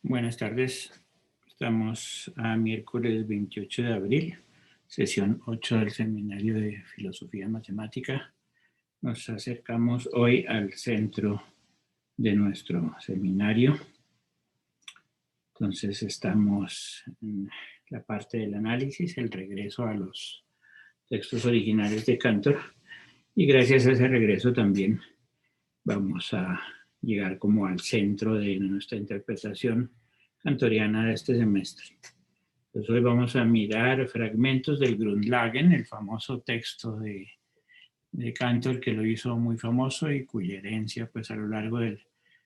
Buenas tardes. Estamos a miércoles 28 de abril, sesión 8 del Seminario de Filosofía Matemática. Nos acercamos hoy al centro de nuestro seminario. Entonces estamos en la parte del análisis, el regreso a los textos originales de Cantor. Y gracias a ese regreso también vamos a llegar como al centro de nuestra interpretación cantoriana de este semestre. Entonces hoy vamos a mirar fragmentos del Grundlagen, el famoso texto de Cantor que lo hizo muy famoso y cuya herencia pues a lo largo del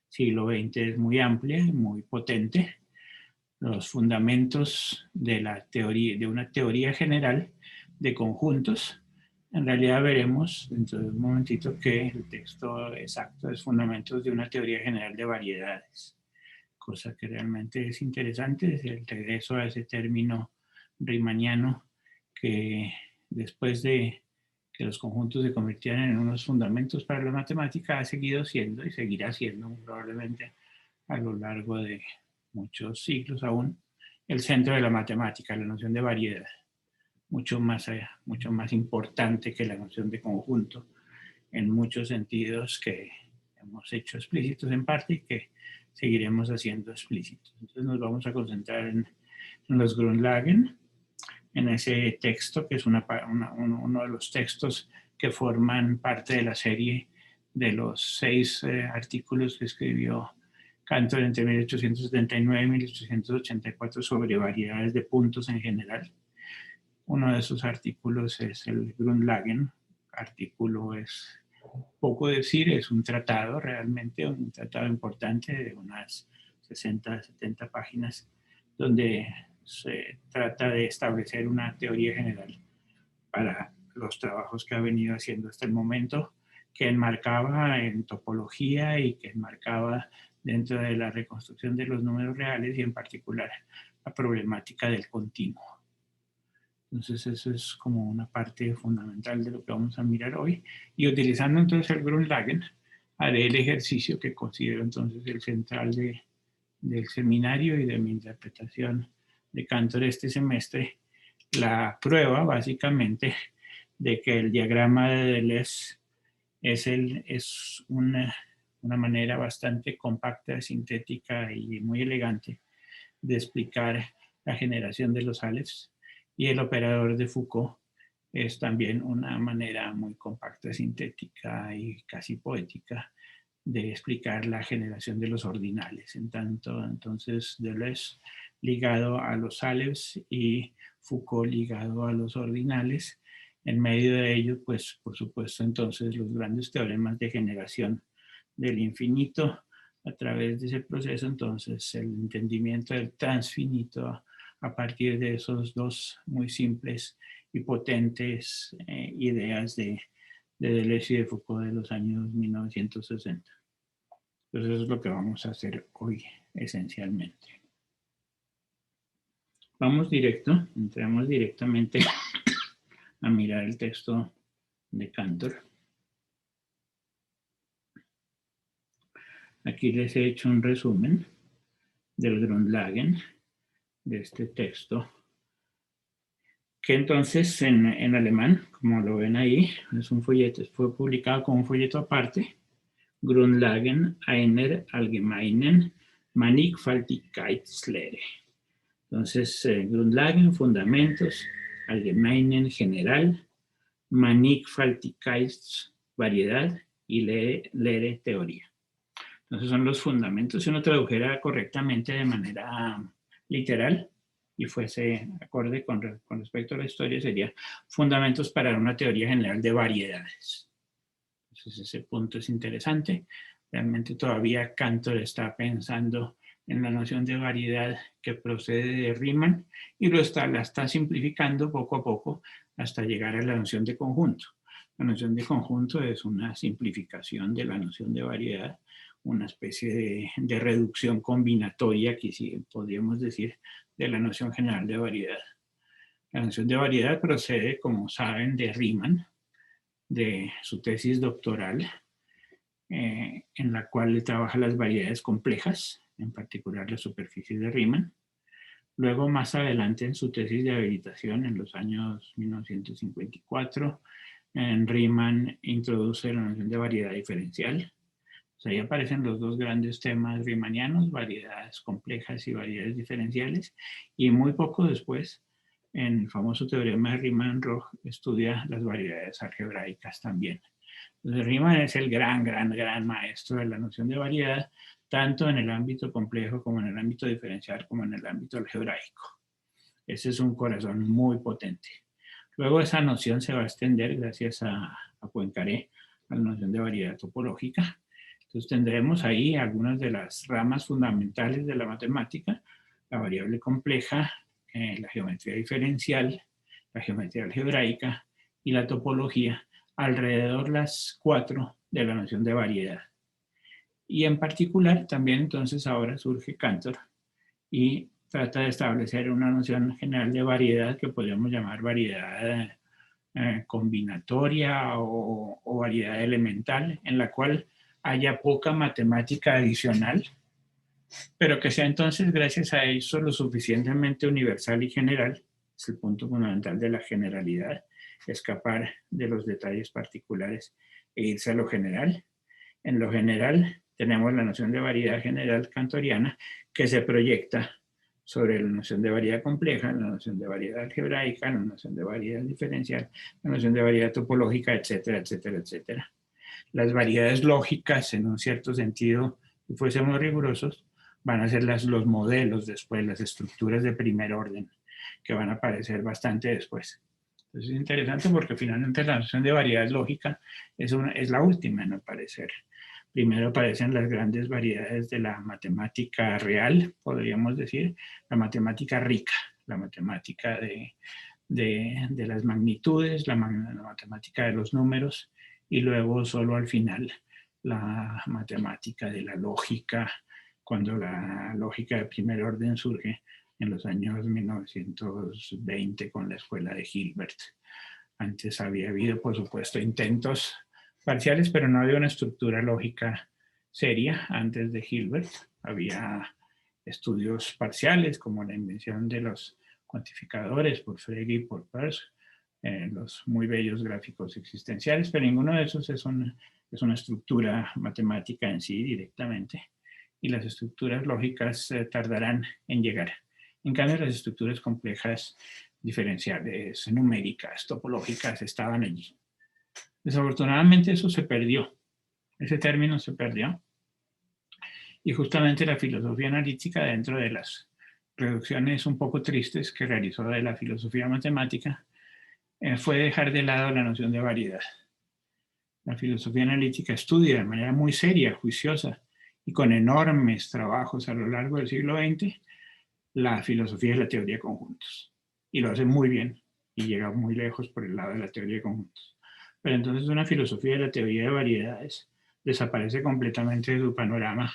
siglo XX es muy amplia y muy potente. Los fundamentos de la teoría, de una teoría general de conjuntos. En realidad veremos dentro de un momentito que el texto exacto es fundamentos de una teoría general de variedades, cosa que realmente es interesante, es el regreso a ese término riemanniano que después de que los conjuntos se convirtieran en unos fundamentos para la matemática ha seguido siendo y seguirá siendo probablemente a lo largo de muchos siglos aún el centro de la matemática, la noción de variedad, mucho más importante que la noción de conjunto en muchos sentidos que hemos hecho explícitos en parte y que seguiremos haciendo explícitos. Entonces nos vamos a concentrar en los Grundlagen, en ese texto que es uno de los textos que forman parte de la serie de los 6 artículos que escribió Cantor entre 1879 y 1884 sobre variedades de puntos en general. Uno de esos artículos es el Grundlagen. Artículo es poco decir, es un tratado realmente, un tratado importante de unas 60, 70 páginas, donde se trata de establecer una teoría general para los trabajos que ha venido haciendo hasta el momento, que enmarcaba en topología y que enmarcaba dentro de la reconstrucción de los números reales y en particular la problemática del continuo. Entonces eso es como una parte fundamental de lo que vamos a mirar hoy. Y utilizando entonces el Grundlagen, haré el ejercicio que considero entonces el central del seminario y de mi interpretación de Cantor este semestre. La prueba básicamente de que el diagrama de Deleuze es una manera bastante compacta, sintética y muy elegante de explicar la generación de los Alephes. Y el operador de Foucault es también una manera muy compacta, sintética y casi poética de explicar la generación de los ordinales. En tanto, entonces, Deleuze ligado a los Alephes y Foucault ligado a los ordinales. En medio de ello, pues, por supuesto, entonces, los grandes teoremas de generación del infinito a través de ese proceso, entonces, el entendimiento del transfinito a partir de esos dos muy simples y potentes ideas de Deleuze y de Foucault de los años 1960. Entonces eso es lo que vamos a hacer hoy esencialmente. Entramos directamente a mirar el texto de Cantor. Aquí les he hecho un resumen del Grundlagen, de este texto, que entonces en alemán, como lo ven ahí, es un folleto, fue publicado como un folleto aparte, Grundlagen einer allgemeinen Mannigfaltigkeitslehre. Entonces, Grundlagen, fundamentos, allgemeinen, general, Mannigfaltigkeits, variedad, y Lehre, teoría. Entonces son los fundamentos. Si uno tradujera correctamente de manera literal y fuese acorde con respecto a la historia, sería fundamentos para una teoría general de variedades. Entonces ese punto es interesante. Realmente todavía Cantor está pensando en la noción de variedad que procede de Riemann y la está simplificando poco a poco hasta llegar a la noción de conjunto. La noción de conjunto es una simplificación de la noción de variedad, una especie de reducción combinatoria, que sí podríamos decir, de la noción general de variedad. La noción de variedad procede, como saben, de Riemann, de su tesis doctoral, en la cual trabaja las variedades complejas, en particular las superficies de Riemann. Luego, más adelante, en su tesis de habilitación, en los años 1954, Riemann introduce la noción de variedad diferencial. O sea, ahí aparecen los dos grandes temas riemannianos, variedades complejas y variedades diferenciales, y muy poco después, en el famoso teorema de Riemann-Roch, estudia las variedades algebraicas también. Entonces, Riemann es el gran maestro de la noción de variedad, tanto en el ámbito complejo como en el ámbito diferencial, como en el ámbito algebraico. Ese es un corazón muy potente. Luego esa noción se va a extender gracias a Poincaré, a la noción de variedad topológica. Entonces tendremos ahí algunas de las ramas fundamentales de la matemática, la variable compleja, la geometría diferencial, la geometría algebraica y la topología, alrededor las 4 de la noción de variedad. Y en particular también entonces ahora surge Cantor y trata de establecer una noción general de variedad que podríamos llamar variedad combinatoria o variedad elemental, en la cual haya poca matemática adicional, pero que sea entonces, gracias a eso, lo suficientemente universal y general. Es el punto fundamental de la generalidad, escapar de los detalles particulares e irse a lo general. En lo general tenemos la noción de variedad general cantoriana que se proyecta sobre la noción de variedad compleja, la noción de variedad algebraica, la noción de variedad diferencial, la noción de variedad topológica, etcétera, etcétera, etcétera. Las variedades lógicas, en un cierto sentido, si fuésemos rigurosos, van a ser los modelos después, las estructuras de primer orden, que van a aparecer bastante después. Entonces es interesante porque finalmente la noción de variedad lógica es la última, en el parecer. Primero aparecen las grandes variedades de la matemática real, podríamos decir, la matemática rica, la matemática de las magnitudes, la matemática de los números, y luego solo al final la matemática de la lógica, cuando la lógica de primer orden surge en los años 1920 con la escuela de Hilbert. Antes había habido, por supuesto, intentos parciales, pero no había una estructura lógica seria antes de Hilbert. Había estudios parciales, como la invención de los cuantificadores por Frege y por Peirce, los muy bellos gráficos existenciales, pero ninguno de esos es una estructura matemática en sí directamente, y las estructuras lógicas tardarán en llegar. En cambio, las estructuras complejas, diferenciales, numéricas, topológicas, estaban allí. Desafortunadamente eso se perdió, ese término se perdió, y justamente la filosofía analítica, dentro de las reducciones un poco tristes que realizó de la filosofía matemática, fue dejar de lado la noción de variedad. La filosofía analítica estudia de manera muy seria, juiciosa y con enormes trabajos a lo largo del siglo XX la filosofía de la teoría de conjuntos. Y lo hace muy bien y llega muy lejos por el lado de la teoría de conjuntos. Pero entonces una filosofía de la teoría de variedades desaparece completamente de su panorama,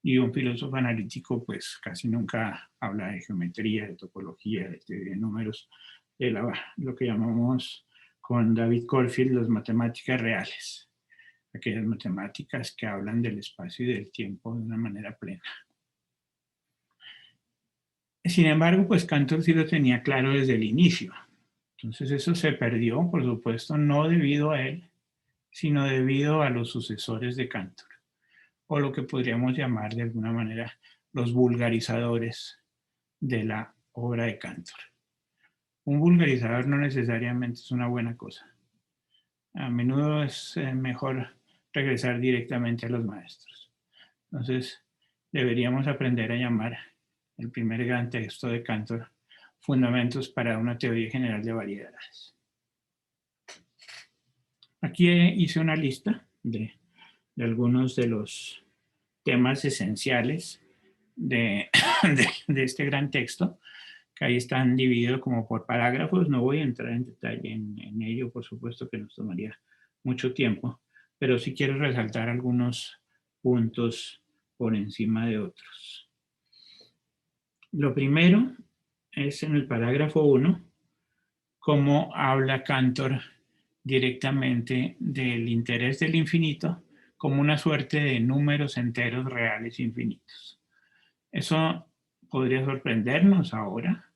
y un filósofo analítico pues casi nunca habla de geometría, de topología, de teoría de números, de lo que llamamos con David Caulfield las matemáticas reales, aquellas matemáticas que hablan del espacio y del tiempo de una manera plena. Sin embargo, pues Cantor sí lo tenía claro desde el inicio. Entonces eso se perdió, por supuesto, no debido a él, sino debido a los sucesores de Cantor, o lo que podríamos llamar de alguna manera los vulgarizadores de la obra de Cantor. Un vulgarizador no necesariamente es una buena cosa. A menudo es mejor regresar directamente a los maestros. Entonces, deberíamos aprender a llamar el primer gran texto de Cantor Fundamentos para una teoría general de variedades. Aquí hice una lista de algunos de los temas esenciales de este gran texto, que ahí están divididos como por parágrafos. No voy a entrar en detalle en ello, por supuesto que nos tomaría mucho tiempo, pero sí quiero resaltar algunos puntos por encima de otros. Lo primero es en el parágrafo 1, cómo habla Cantor directamente del interés del infinito como una suerte de números enteros reales infinitos. Eso podría sorprendernos ahora,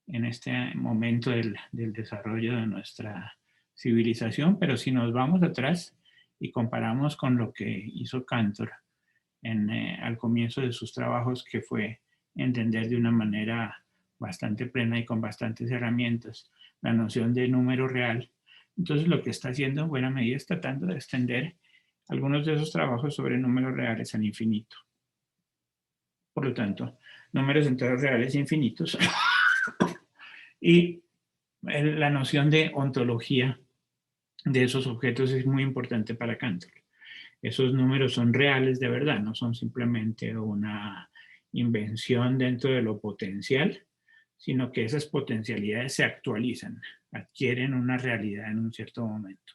en este momento del desarrollo de nuestra civilización, pero si nos vamos atrás y comparamos con lo que hizo Cantor al comienzo de sus trabajos, que fue entender de una manera bastante plena y con bastantes herramientas la noción de número real, entonces lo que está haciendo en buena medida es tratando de extender algunos de esos trabajos sobre números reales al infinito. Por lo tanto, números enteros reales infinitos y la noción de ontología de esos objetos es muy importante para Cantor. Esos números son reales de verdad, no son simplemente una invención dentro de lo potencial, sino que esas potencialidades se actualizan, adquieren una realidad en un cierto momento.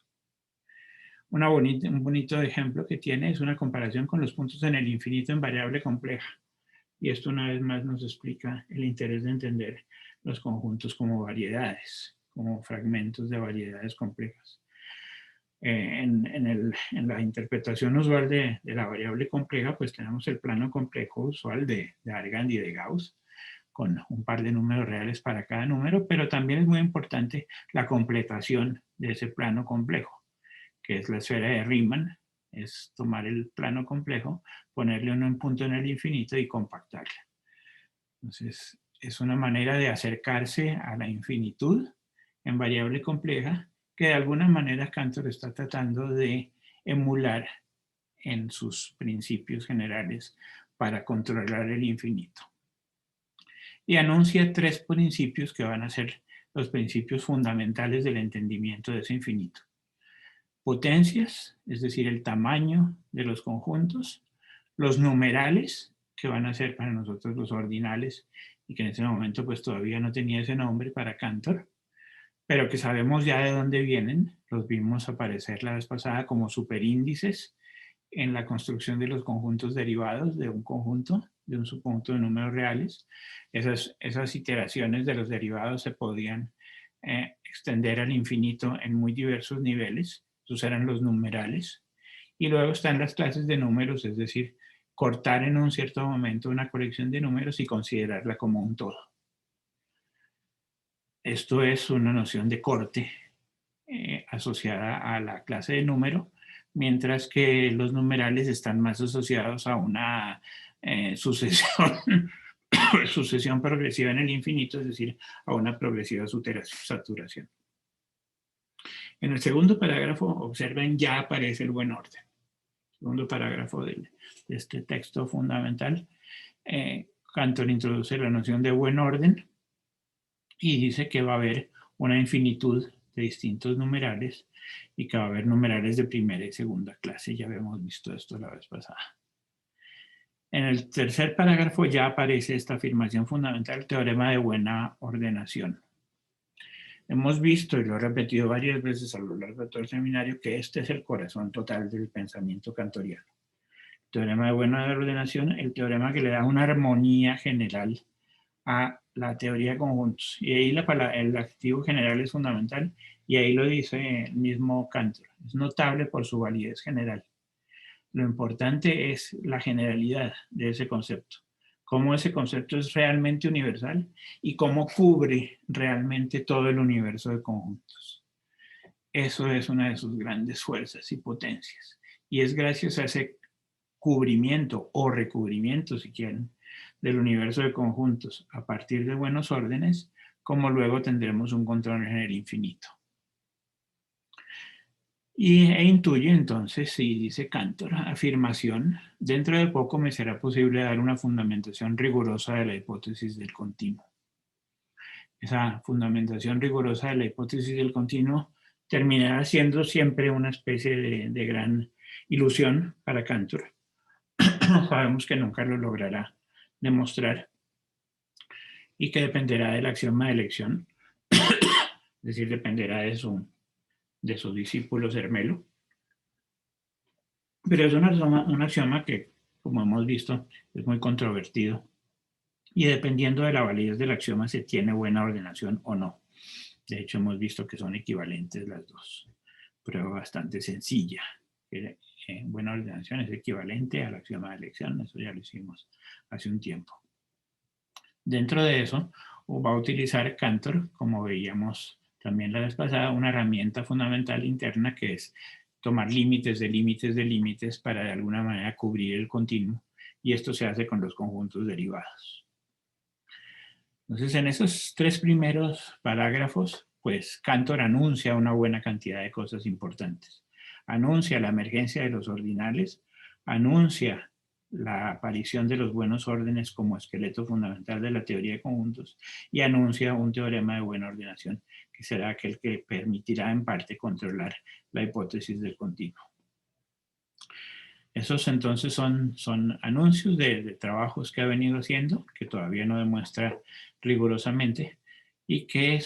Un bonito ejemplo que tiene es una comparación con los puntos en el infinito en variable compleja. Y esto una vez más nos explica el interés de entender los conjuntos como variedades, como fragmentos de variedades complejas. En la interpretación usual de la variable compleja, pues tenemos el plano complejo usual de Argand y de Gauss, con un par de números reales para cada número, pero también es muy importante la completación de ese plano complejo, que es la esfera de Riemann, es tomar el plano complejo, ponerle un punto en el infinito y compactarla. Entonces, es una manera de acercarse a la infinitud en variable compleja que de alguna manera Cantor está tratando de emular en sus principios generales para controlar el infinito. Y anuncia 3 principios que van a ser los principios fundamentales del entendimiento de ese infinito. Potencias, es decir, el tamaño de los conjuntos, los numerales, que van a ser para nosotros los ordinales, y que en ese momento pues todavía no tenía ese nombre para Cantor, pero que sabemos ya de dónde vienen, los vimos aparecer la vez pasada como superíndices en la construcción de los conjuntos derivados de un conjunto, de un subconjunto de números reales. Esas iteraciones de los derivados se podían extender al infinito en muy diversos niveles, esos eran los numerales, y luego están las clases de números, es decir, cortar en un cierto momento una colección de números y considerarla como un todo. Esto es una noción de corte asociada a la clase de número, mientras que los numerales están más asociados a una sucesión progresiva en el infinito, es decir, a una progresiva saturación. En el segundo parágrafo, observen, ya aparece el buen orden. Segundo parágrafo de este texto fundamental, Cantor introduce la noción de buen orden y dice que va a haber una infinitud de distintos numerales y que va a haber numerales de primera y segunda clase. Ya habíamos visto esto la vez pasada. En el tercer parágrafo ya aparece esta afirmación fundamental, teorema de buena ordenación. Hemos visto, y lo he repetido varias veces a lo largo de todo el seminario, que este es el corazón total del pensamiento cantoriano. Teorema de buena ordenación, el teorema que le da una armonía general a la teoría de conjuntos. Y ahí el activo general es fundamental, y ahí lo dice el mismo Cantor. Es notable por su validez general. Lo importante es la generalidad de ese concepto, cómo ese concepto es realmente universal y cómo cubre realmente todo el universo de conjuntos. Eso es una de sus grandes fuerzas y potencias. Y es gracias a ese cubrimiento o recubrimiento, si quieren, del universo de conjuntos a partir de buenos órdenes, como luego tendremos un control en el infinito. E intuye entonces, y dice Cantor, afirmación, dentro de poco me será posible dar una fundamentación rigurosa de la hipótesis del continuo. Esa fundamentación rigurosa de la hipótesis del continuo terminará siendo siempre una especie de gran ilusión para Cantor. Sabemos que nunca lo logrará demostrar y que dependerá del axioma de elección, es decir, dependerá de su discípulo Zermelo. Pero es un axioma que, como hemos visto, es muy controvertido y dependiendo de la validez del axioma se tiene buena ordenación o no. De hecho, hemos visto que son equivalentes las dos. Prueba bastante sencilla. buena ordenación es equivalente al axioma de elección. Eso ya lo hicimos hace un tiempo. Dentro de eso, va a utilizar Cantor, como veíamos también la vez pasada, una herramienta fundamental interna que es tomar límites de límites de límites para de alguna manera cubrir el continuo. Y esto se hace con los conjuntos derivados. Entonces, en esos 3 primeros parágrafos, pues Cantor anuncia una buena cantidad de cosas importantes. Anuncia la emergencia de los ordinales, anuncia la aparición de los buenos órdenes como esqueleto fundamental de la teoría de conjuntos y anuncia un teorema de buena ordenación que será aquel que permitirá en parte controlar la hipótesis del continuo. Esos entonces son anuncios de trabajos que ha venido haciendo, que todavía no demuestra rigurosamente, y que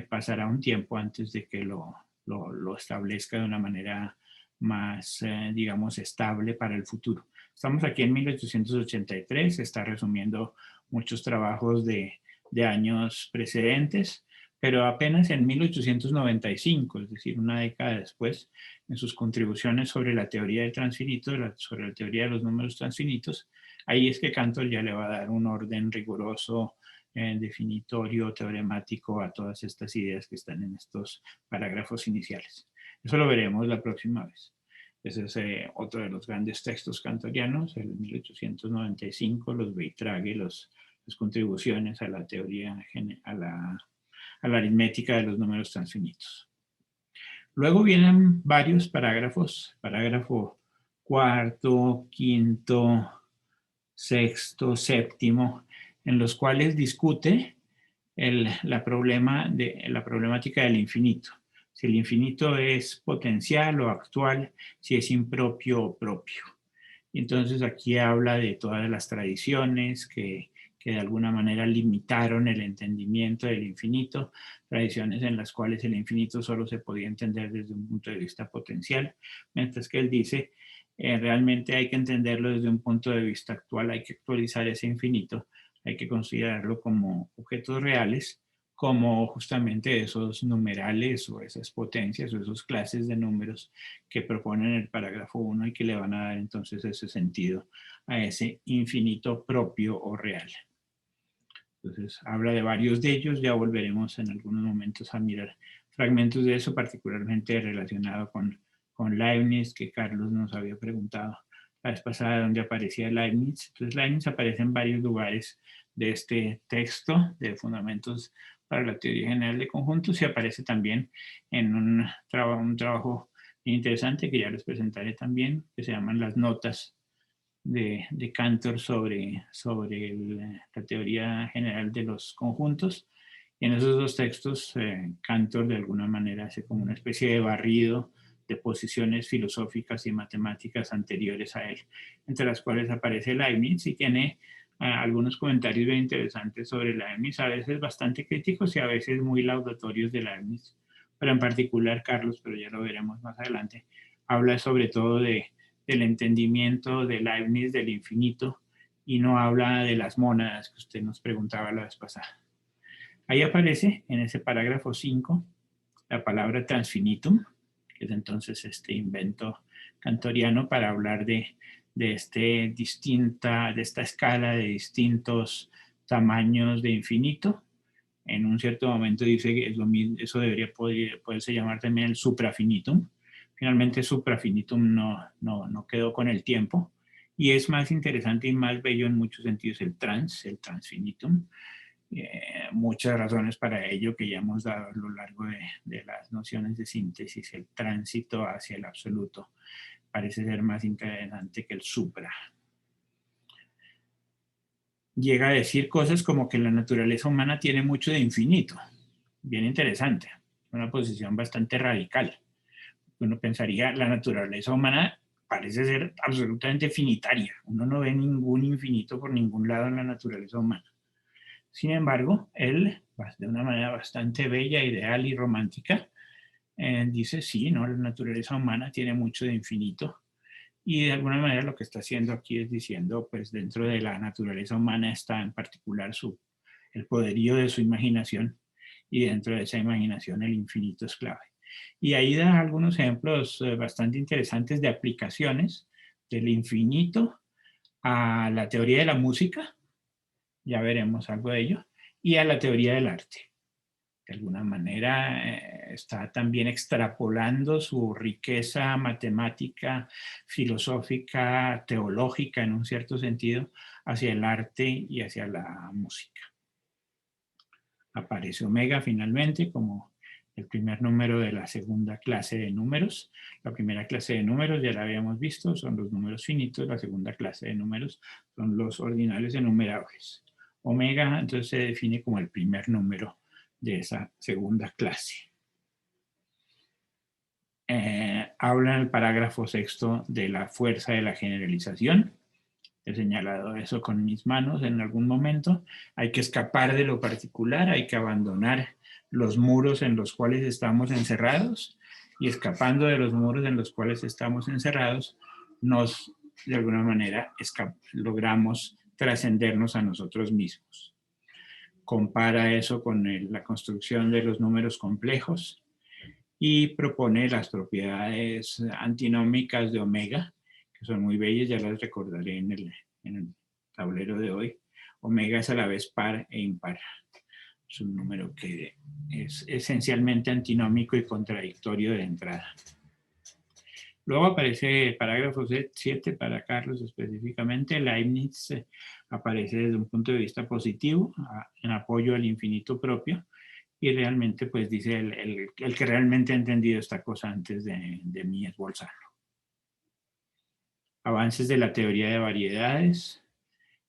pasará un tiempo antes de que lo establezca de una manera más, digamos, estable para el futuro. Estamos aquí en 1883, está resumiendo muchos trabajos de años precedentes, pero apenas en 1895, es decir, una década después, en sus contribuciones sobre la teoría del transfinito, sobre la teoría de los números transfinitos, ahí es que Cantor ya le va a dar un orden riguroso, definitorio, teoremático a todas estas ideas que están en estos parágrafos iniciales. Eso lo veremos la próxima vez. Ese es otro de los grandes textos cantorianos, el 1895, los Beitrage, las contribuciones a la teoría, a la aritmética de los números transfinitos. Luego vienen varios parágrafos, parágrafo cuarto, quinto, sexto, séptimo, en los cuales discute la problemática del infinito. Si el infinito es potencial o actual, si es impropio o propio. Y entonces aquí habla de todas las tradiciones que de alguna manera limitaron el entendimiento del infinito, tradiciones en las cuales el infinito solo se podía entender desde un punto de vista potencial, mientras que él dice, realmente hay que entenderlo desde un punto de vista actual, hay que actualizar ese infinito, hay que considerarlo como objetos reales, como justamente esos numerales o esas potencias o esas clases de números que proponen el parágrafo 1 y que le van a dar entonces ese sentido a ese infinito propio o real. Entonces habla de varios de ellos, ya volveremos en algunos momentos a mirar fragmentos de eso, particularmente relacionado con Leibniz, que Carlos nos había preguntado la vez pasada dónde aparecía Leibniz. Entonces Leibniz aparece en varios lugares de este texto de fundamentos para la teoría general de conjuntos y aparece también en un trabajo interesante que ya les presentaré también, que se llaman las notas de Cantor sobre la teoría general de los conjuntos. Y en esos dos textos, Cantor de alguna manera hace como una especie de barrido de posiciones filosóficas y matemáticas anteriores a él, entre las cuales aparece Leibniz y tiene algunos comentarios bien interesantes sobre Leibniz, a veces bastante críticos y a veces muy laudatorios de Leibniz. Pero en particular, Carlos, pero ya lo veremos más adelante, habla sobre todo del entendimiento de Leibniz del infinito y no habla de las mónadas que usted nos preguntaba la vez pasada. Ahí aparece en ese parágrafo 5 la palabra transfinitum, que es entonces este invento cantoriano para hablar de esta escala de distintos tamaños de infinito. En un cierto momento dice que es lo mismo, eso poderse llamar también el suprafinitum. Finalmente suprafinitum no quedó con el tiempo y es más interesante y más bello en muchos sentidos el transfinitum. Muchas razones para ello que ya hemos dado a lo largo de las nociones de síntesis. El tránsito hacia el absoluto parece ser más interesante que el supra. Llega a decir cosas como que la naturaleza humana tiene mucho de infinito. Bien interesante. Una posición bastante radical. Uno pensaría, la naturaleza humana parece ser absolutamente finitaria. Uno no ve ningún infinito por ningún lado en la naturaleza humana. Sin embargo, él, de una manera bastante bella, ideal y romántica, dice, sí, ¿no? La naturaleza humana tiene mucho de infinito. Y de alguna manera lo que está haciendo aquí es diciendo, pues dentro de la naturaleza humana está en particular el poderío de su imaginación y dentro de esa imaginación el infinito es clave. Y ahí da algunos ejemplos bastante interesantes de aplicaciones del infinito a la teoría de la música, ya veremos algo de ello, y a la teoría del arte. De alguna manera está también extrapolando su riqueza matemática, filosófica, teológica en un cierto sentido, hacia el arte y hacia la música. Aparece omega finalmente como el primer número de la segunda clase de números. La primera clase de números ya la habíamos visto, son los números finitos. La segunda clase de números son los ordinales enumerables. Omega entonces se define como el primer número de esa segunda clase. Habla en el parágrafo sexto de la fuerza de la generalización. He señalado eso con mis manos en algún momento. Hay que escapar de lo particular, hay que abandonar los muros en los cuales estamos encerrados, y escapando de los muros en los cuales estamos encerrados, nos, de alguna manera, logramos trascendernos a nosotros mismos. Compara eso con la construcción de los números complejos y propone las propiedades antinómicas de omega, que son muy bellas, ya las recordaré en el tablero de hoy. Omega es a la vez par e impar. Es un número que es esencialmente antinómico y contradictorio de entrada. Luego aparece el parágrafo 7 para Carlos específicamente. Leibniz aparece desde un punto de vista positivo, en apoyo al infinito propio, y realmente pues dice el que realmente ha entendido esta cosa antes de mí es Bolzano. Avances de la teoría de variedades,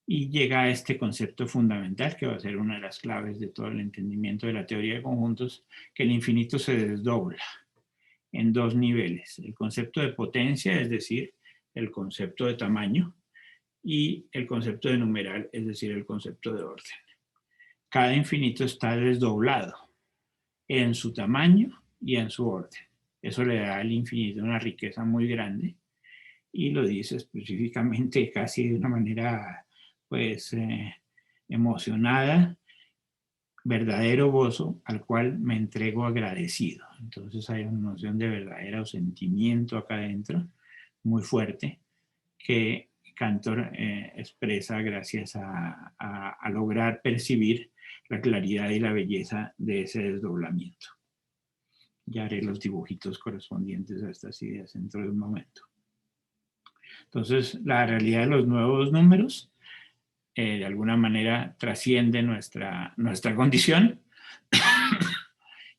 y llega a este concepto fundamental que va a ser una de las claves de todo el entendimiento de la teoría de conjuntos, que el infinito se desdobla en dos niveles: el concepto de potencia, es decir, el concepto de tamaño, y el concepto de numeral, es decir, el concepto de orden. Cada infinito está desdoblado en su tamaño y en su orden. Eso le da al infinito una riqueza muy grande, y lo dice específicamente casi de una manera pues emocionada: verdadero gozo al cual me entrego agradecido. Entonces hay una noción de verdadero sentimiento acá adentro muy fuerte que Cantor expresa gracias a lograr percibir la claridad y la belleza de ese desdoblamiento. Ya haré los dibujitos correspondientes a estas ideas dentro de un momento. Entonces, la realidad de los nuevos números de alguna manera trasciende nuestra condición.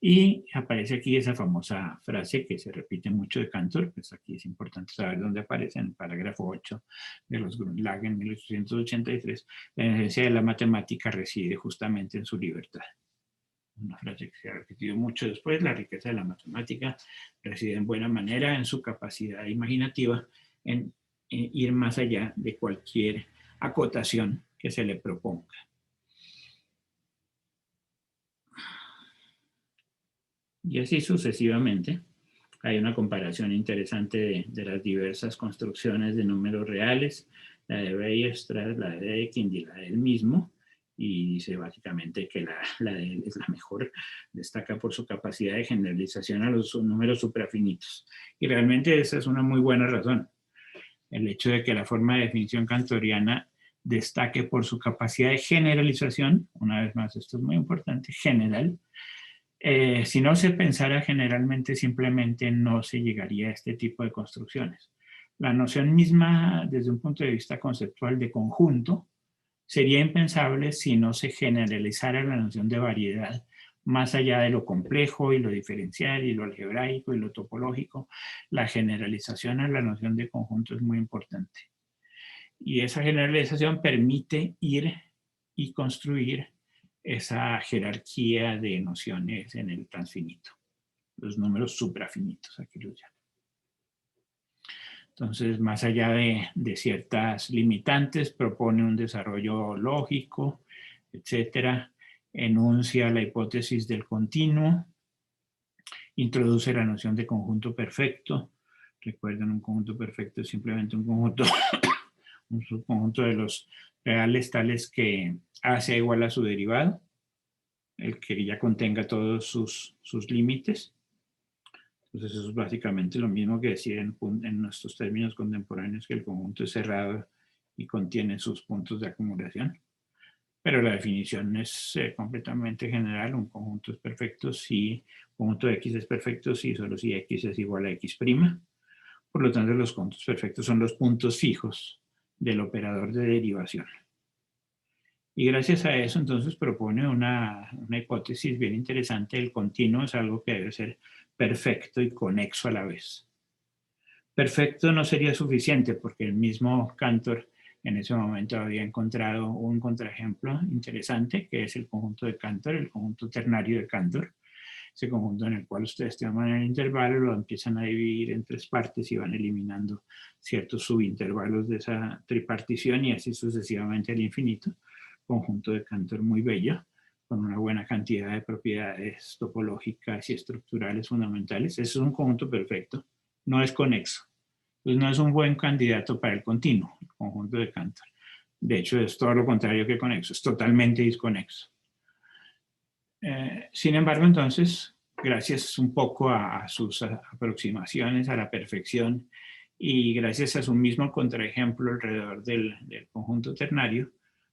Y aparece aquí esa famosa frase que se repite mucho de Cantor, pues aquí es importante saber dónde aparece, en el parágrafo 8 de los Grundlagen en 1883, la esencia de la matemática reside justamente en su libertad. Una frase que se ha repetido mucho después: la riqueza de la matemática reside en buena manera en su capacidad imaginativa, en ir más allá de cualquier acotación que se le proponga. Y así sucesivamente. Hay una comparación interesante de las diversas construcciones de números reales, la de Weierstrass, la de Dedekind y la del mismo, y dice básicamente que la de él es la mejor. Destaca por su capacidad de generalización a los números suprafinitos. Y realmente esa es una muy buena razón. El hecho de que la forma de definición cantoriana destaque por su capacidad de generalización, una vez más, esto es muy importante, general. Si no se pensara generalmente, simplemente no se llegaría a este tipo de construcciones. La noción misma, desde un punto de vista conceptual de conjunto, sería impensable si no se generalizara la noción de variedad más allá de lo complejo y lo diferencial y lo algebraico y lo topológico. La generalización a la noción de conjunto es muy importante. Y esa generalización permite ir y construir esa jerarquía de nociones en el transfinito, los números suprafinitos, aquí los llamo. Entonces, más allá de ciertas limitantes, propone un desarrollo lógico, etcétera, enuncia la hipótesis del continuo, introduce la noción de conjunto perfecto. Recuerden, un conjunto perfecto es simplemente un conjunto, un subconjunto de los reales tales que A sea igual a su derivado, el que ya contenga todos sus límites. Entonces eso es básicamente lo mismo que decir en nuestros términos contemporáneos, que el conjunto es cerrado y contiene sus puntos de acumulación. Pero la definición es completamente general. Un conjunto es perfecto si, conjunto de X es perfecto si solo si X es igual a X'. Por lo tanto, los conjuntos perfectos son los puntos fijos del operador de derivación. Y gracias a eso, entonces, propone una hipótesis bien interesante. El continuo es algo que debe ser perfecto y conexo a la vez. Perfecto no sería suficiente porque el mismo Cantor en ese momento había encontrado un contraejemplo interesante, que es el conjunto de Cantor, el conjunto ternario de Cantor. Ese conjunto en el cual ustedes toman el intervalo, lo empiezan a dividir en tres partes y van eliminando ciertos subintervalos de esa tripartición y así sucesivamente al infinito. Conjunto de Cantor muy bello, con una buena cantidad de propiedades topológicas y estructurales fundamentales. Eso es un conjunto perfecto, no es conexo. Entonces no es un buen candidato para el continuo, el conjunto de Cantor. De hecho, es todo lo contrario que conexo, es totalmente disconexo. Sin embargo, entonces, gracias un poco a sus aproximaciones a la perfección y gracias a su mismo contraejemplo alrededor del conjunto ternario,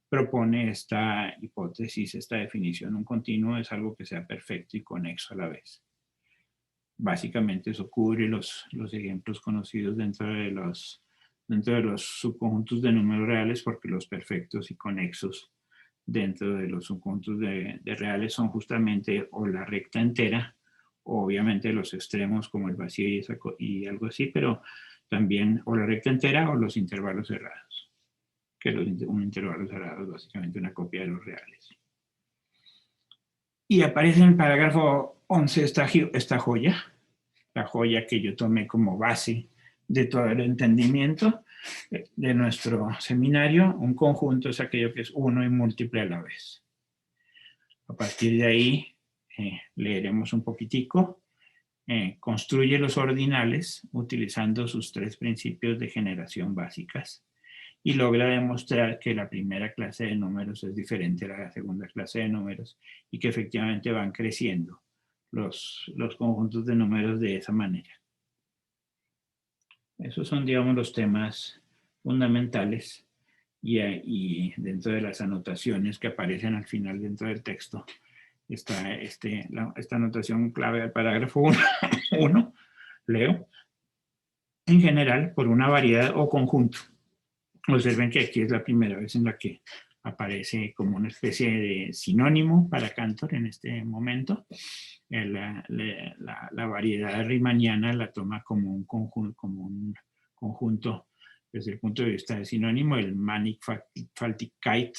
propone esta hipótesis, esta definición. Un continuo es algo que sea perfecto y conexo a la vez. Básicamente eso cubre los ejemplos conocidos dentro de los subconjuntos de números reales, porque los perfectos y conexos dentro de los subconjuntos de reales son justamente o la recta entera, o obviamente los extremos como el vacío y algo así, pero también o la recta entera o los intervalos cerrados, que un intervalo cerrado es básicamente una copia de los reales. Y aparece en el parágrafo 11 esta joya, la joya que yo tomé como base de todo el entendimiento de nuestro seminario. Un conjunto es aquello que es uno y múltiple a la vez. A partir de ahí leeremos un poquitico. Construye los ordinales utilizando sus tres principios de generación básicas y logra demostrar que la primera clase de números es diferente a la segunda clase de números y que efectivamente van creciendo los conjuntos de números de esa manera. Esos son, digamos, los temas fundamentales y dentro de las anotaciones que aparecen al final dentro del texto está esta anotación clave del parágrafo 1, leo. En general, por una variedad o conjunto. Observen que aquí es la primera vez en la que aparece como una especie de sinónimo para Cantor en este momento. La variedad riemanniana la toma como un conjunto desde el punto de vista de sinónimo. El Mannigfaltigkeit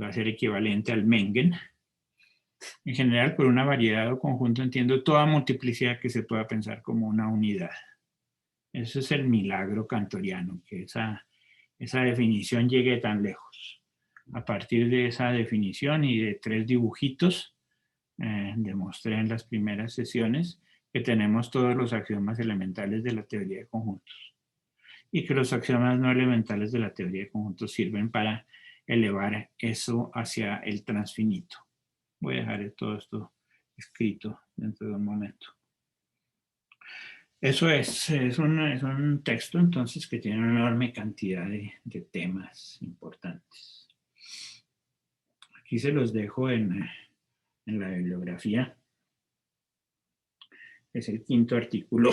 va a ser equivalente al Mengen. En general, por una variedad o conjunto entiendo toda multiplicidad que se pueda pensar como una unidad. Ese es el milagro cantoriano, que esa definición llegue tan lejos. A partir de esa definición y de tres dibujitos, demostré en las primeras sesiones que tenemos todos los axiomas elementales de la teoría de conjuntos y que los axiomas no elementales de la teoría de conjuntos sirven para elevar eso hacia el transfinito. Voy a dejar todo esto escrito dentro de un momento. Eso es un texto entonces que tiene una enorme cantidad de temas importantes. Aquí se los dejo en la bibliografía. Es el quinto artículo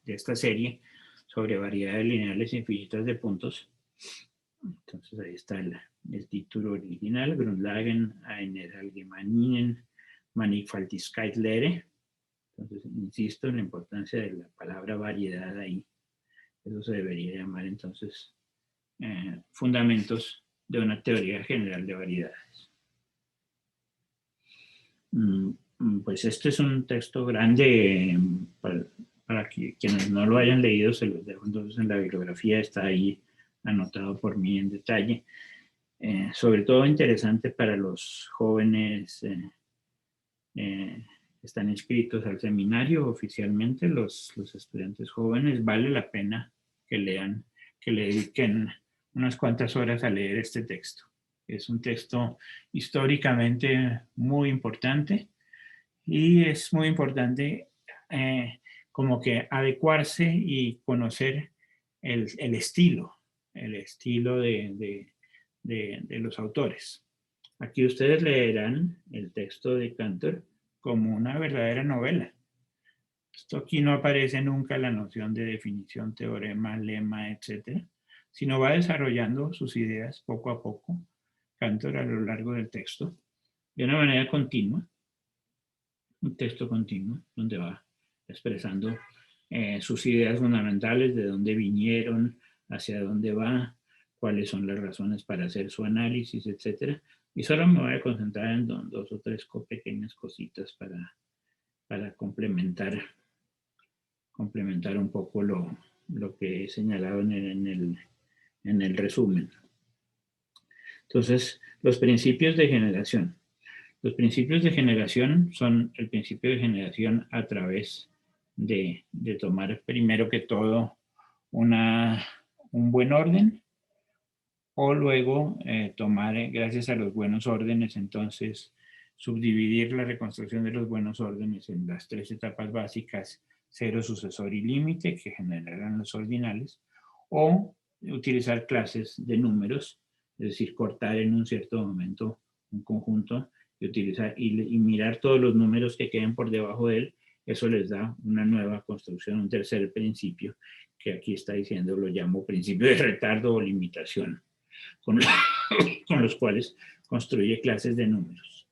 de esta serie sobre variedades lineales infinitas de puntos. Entonces ahí está el título original, Grundlagen einer allgemeinen Mannigfaltigkeitslehre. Entonces, insisto en la importancia de la palabra variedad ahí. Eso se debería llamar entonces fundamentos de una teoría general de variedades. Pues este es un texto grande, para quienes no lo hayan leído, se los dejo entonces en la bibliografía, está ahí anotado por mí en detalle. Sobre todo interesante para los jóvenes que están inscritos al seminario oficialmente, los estudiantes jóvenes. Vale la pena que lean, que le dediquen unas cuantas horas a leer este texto. Es un texto históricamente muy importante y es muy importante como que adecuarse y conocer el estilo de los autores. Aquí ustedes leerán el texto de Cantor como una verdadera novela. Esto aquí no aparece nunca la noción de definición, teorema, lema, etc., sino va desarrollando sus ideas poco a poco, Cantor a lo largo del texto, de una manera continua, un texto continuo, donde va expresando sus ideas fundamentales, de dónde vinieron, hacia dónde va, cuáles son las razones para hacer su análisis, etc. Y solo me voy a concentrar en dos o tres pequeñas cositas para complementar un poco lo que he señalado en el resumen. Entonces, los principios de generación. Los principios de generación son el principio de generación a través de tomar primero que todo un buen orden, o luego tomar, gracias a los buenos órdenes, entonces subdividir la reconstrucción de los buenos órdenes en las tres etapas básicas: cero, sucesor y límite, que generarán los ordinales, o utilizar clases de números, es decir, cortar en un cierto momento un conjunto y utilizar y mirar todos los números que queden por debajo de él. Eso les da una nueva construcción, un tercer principio, que aquí está diciendo, lo llamo principio de retardo o limitación, con los cuales construye clases de números.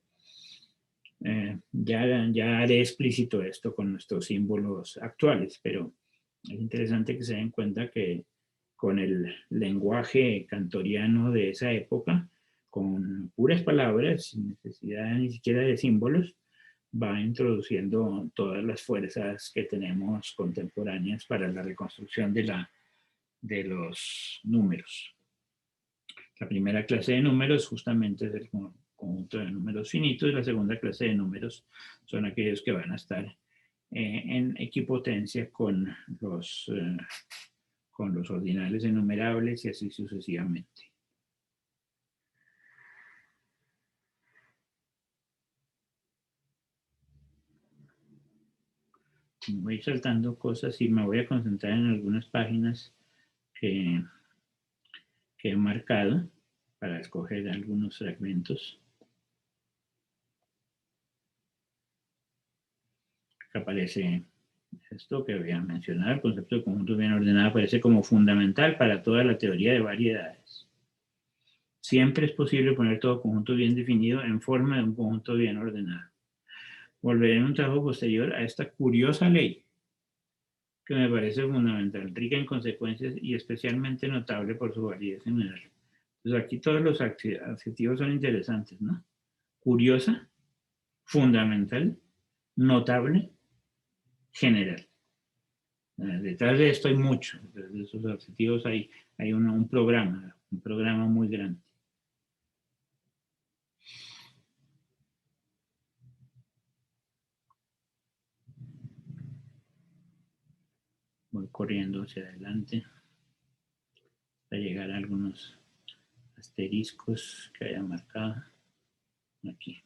Ya haré explícito esto con nuestros símbolos actuales, pero es interesante que se den cuenta que con el lenguaje cantoriano de esa época, con puras palabras, sin necesidad ni siquiera de símbolos, va introduciendo todas las fuerzas que tenemos contemporáneas para la reconstrucción de los números. La primera clase de números justamente es el conjunto de números finitos, y la segunda clase de números son aquellos que van a estar en equipotencia con los ordinales enumerables y así sucesivamente. Voy saltando cosas y me voy a concentrar en algunas páginas que he marcado para escoger algunos fragmentos. Acá aparece esto que voy a mencionar: el concepto de conjunto bien ordenado aparece como fundamental para toda la teoría de variedades. Siempre es posible poner todo conjunto bien definido en forma de un conjunto bien ordenado. Volveré en un trabajo posterior a esta curiosa ley, que me parece fundamental, rica en consecuencias y especialmente notable por su validez general. Entonces aquí todos los adjetivos son interesantes, ¿no? Curiosa, fundamental, notable, general. Detrás de esto hay mucho, detrás de esos adjetivos hay un programa muy grande. Voy corriendo hacia adelante para llegar a algunos asteriscos que haya marcado aquí.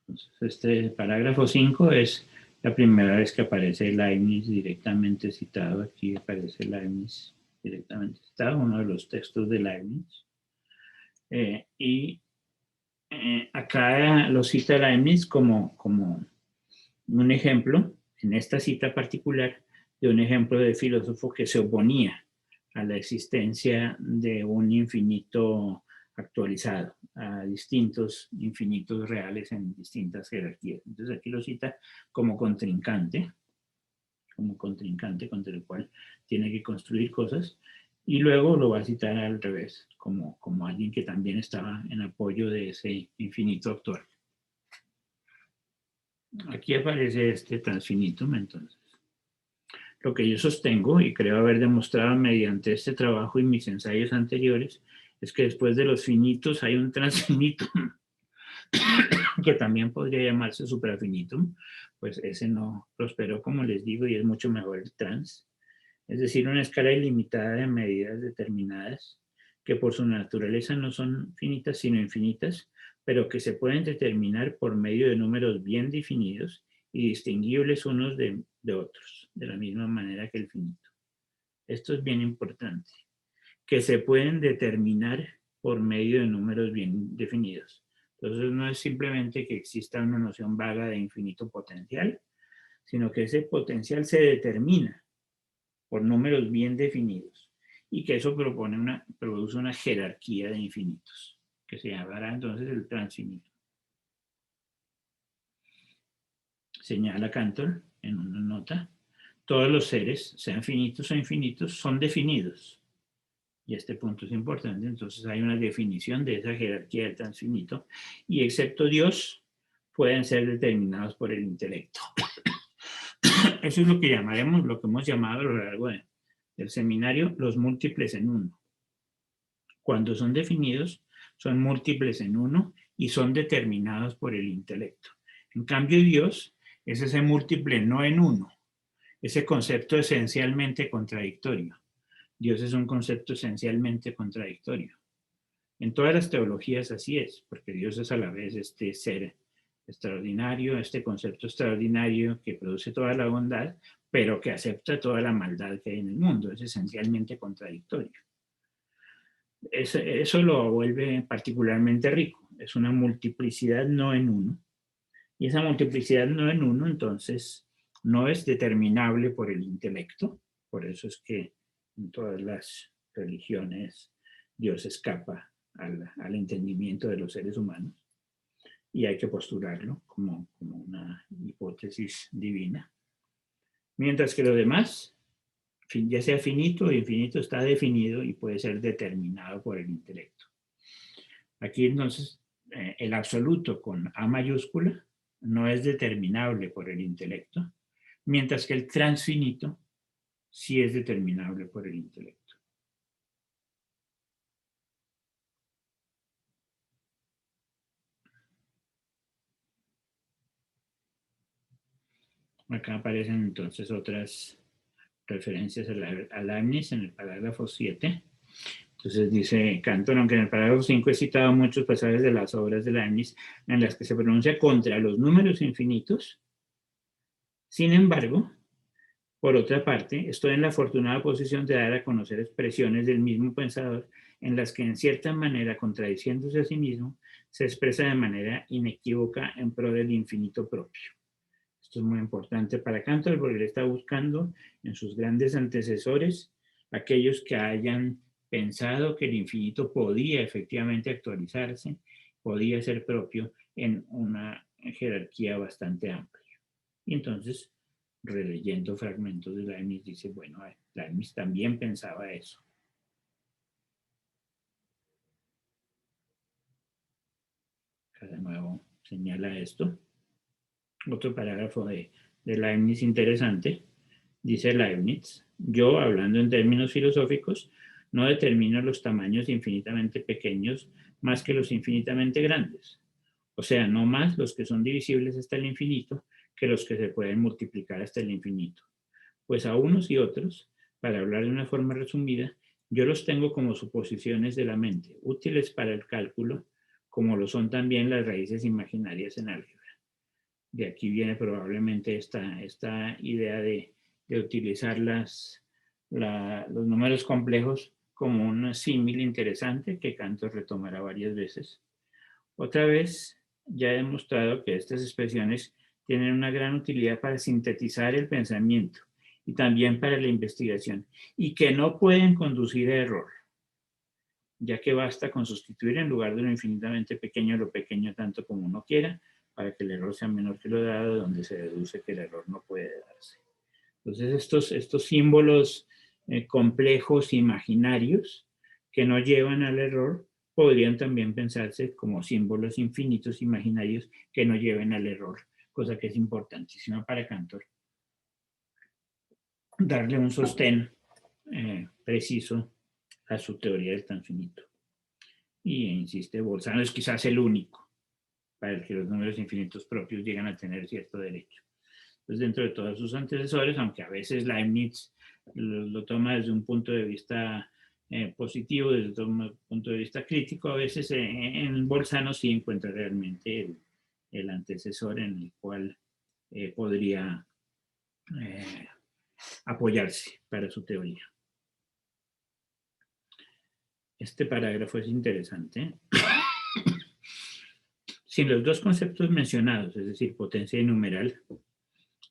Entonces, este parágrafo 5 es la primera vez que aparece Leibniz directamente citado. Aquí aparece Leibniz directamente citado, uno de los textos de Leibniz. Acá lo cita Leibniz como un ejemplo, en esta cita particular, de un ejemplo de filósofo que se oponía a la existencia de un infinito actualizado, a distintos infinitos reales en distintas jerarquías. Entonces aquí lo cita como contrincante contra el cual tiene que construir cosas, y luego lo va a citar al revés, como alguien que también estaba en apoyo de ese infinito actual. Aquí aparece este transfinitum, entonces. Lo que yo sostengo, y creo haber demostrado mediante este trabajo y mis ensayos anteriores, es que después de los finitos hay un transfinitum, que también podría llamarse suprafinitum, pues ese no prosperó, como les digo, y es mucho mejor el trans. Es decir, una escala ilimitada de medidas determinadas, que por su naturaleza no son finitas sino infinitas, pero que se pueden determinar por medio de números bien definidos y distinguibles unos de otros, de la misma manera que el finito. Esto es bien importante, que se pueden determinar por medio de números bien definidos. Entonces no es simplemente que exista una noción vaga de infinito potencial, sino que ese potencial se determina por números bien definidos y que eso produce una jerarquía de infinitos, que se llamará entonces el transfinito. Señala Cantor en una nota, todos los seres, sean finitos o infinitos, son definidos. Y este punto es importante, entonces hay una definición de esa jerarquía del transfinito, y excepto Dios, pueden ser determinados por el intelecto. Eso es lo que llamaremos, lo que hemos llamado a lo largo del seminario, los múltiples en uno. Cuando son definidos, son múltiples en uno y son determinados por el intelecto. En cambio, Dios es ese múltiple no en uno, ese concepto esencialmente contradictorio. Dios es un concepto esencialmente contradictorio. En todas las teologías así es, porque Dios es a la vez este ser extraordinario, este concepto extraordinario que produce toda la bondad, pero que acepta toda la maldad que hay en el mundo. Es esencialmente contradictorio. Eso lo vuelve particularmente rico. Es una multiplicidad no en uno. Y esa multiplicidad no en uno, entonces, no es determinable por el intelecto. Por eso es que en todas las religiones Dios escapa al entendimiento de los seres humanos. Y hay que postularlo como una hipótesis divina. Mientras que lo demás, ya sea finito o infinito, está definido y puede ser determinado por el intelecto. Aquí entonces el absoluto con A mayúscula no es determinable por el intelecto, mientras que el transfinito sí es determinable por el intelecto. Acá aparecen entonces otras referencias a Leibniz en el parágrafo 7. Entonces dice Cantor, aunque en el parágrafo 5 he citado muchos pasajes de las obras de Leibniz en las que se pronuncia contra los números infinitos, sin embargo, por otra parte, estoy en la afortunada posición de dar a conocer expresiones del mismo pensador en las que en cierta manera, contradiciéndose a sí mismo, se expresa de manera inequívoca en pro del infinito propio. Esto es muy importante para Cantor porque él está buscando en sus grandes antecesores aquellos que hayan pensado que el infinito podía efectivamente actualizarse, podía ser propio en una jerarquía bastante amplia. Y entonces, releyendo fragmentos de Leibniz, dice, bueno, Leibniz también pensaba eso. De nuevo señala esto. Otro parágrafo de Leibniz interesante. Dice Leibniz, yo, hablando en términos filosóficos, no determino los tamaños infinitamente pequeños más que los infinitamente grandes. O sea, no más los que son divisibles hasta el infinito que los que se pueden multiplicar hasta el infinito. Pues a unos y otros, para hablar de una forma resumida, yo los tengo como suposiciones de la mente, útiles para el cálculo, como lo son también las raíces imaginarias en álgebra. De aquí viene probablemente esta idea de utilizar los números complejos como un símil interesante que Cantor retomará varias veces. Otra vez, ya he demostrado que estas expresiones tienen una gran utilidad para sintetizar el pensamiento y también para la investigación, y que no pueden conducir a error, ya que basta con sustituir en lugar de lo infinitamente pequeño lo pequeño tanto como uno quiera, para que el error sea menor que lo dado, donde se deduce que el error no puede darse. Entonces, estos símbolos complejos, imaginarios, que no llevan al error, podrían también pensarse como símbolos infinitos imaginarios que no lleven al error, cosa que es importantísima para Cantor. Darle un sostén preciso a su teoría del transfinito. Y insiste, Bolzano es quizás el único para el que los números infinitos propios llegan a tener cierto derecho. Entonces, dentro de todos sus antecesores, aunque a veces Leibniz lo toma desde un punto de vista positivo, desde un punto de vista crítico, a veces en Bolzano sí encuentra realmente el antecesor en el cual podría apoyarse para su teoría. Este parágrafo es interesante. Sin los dos conceptos mencionados, es decir, potencia y numeral,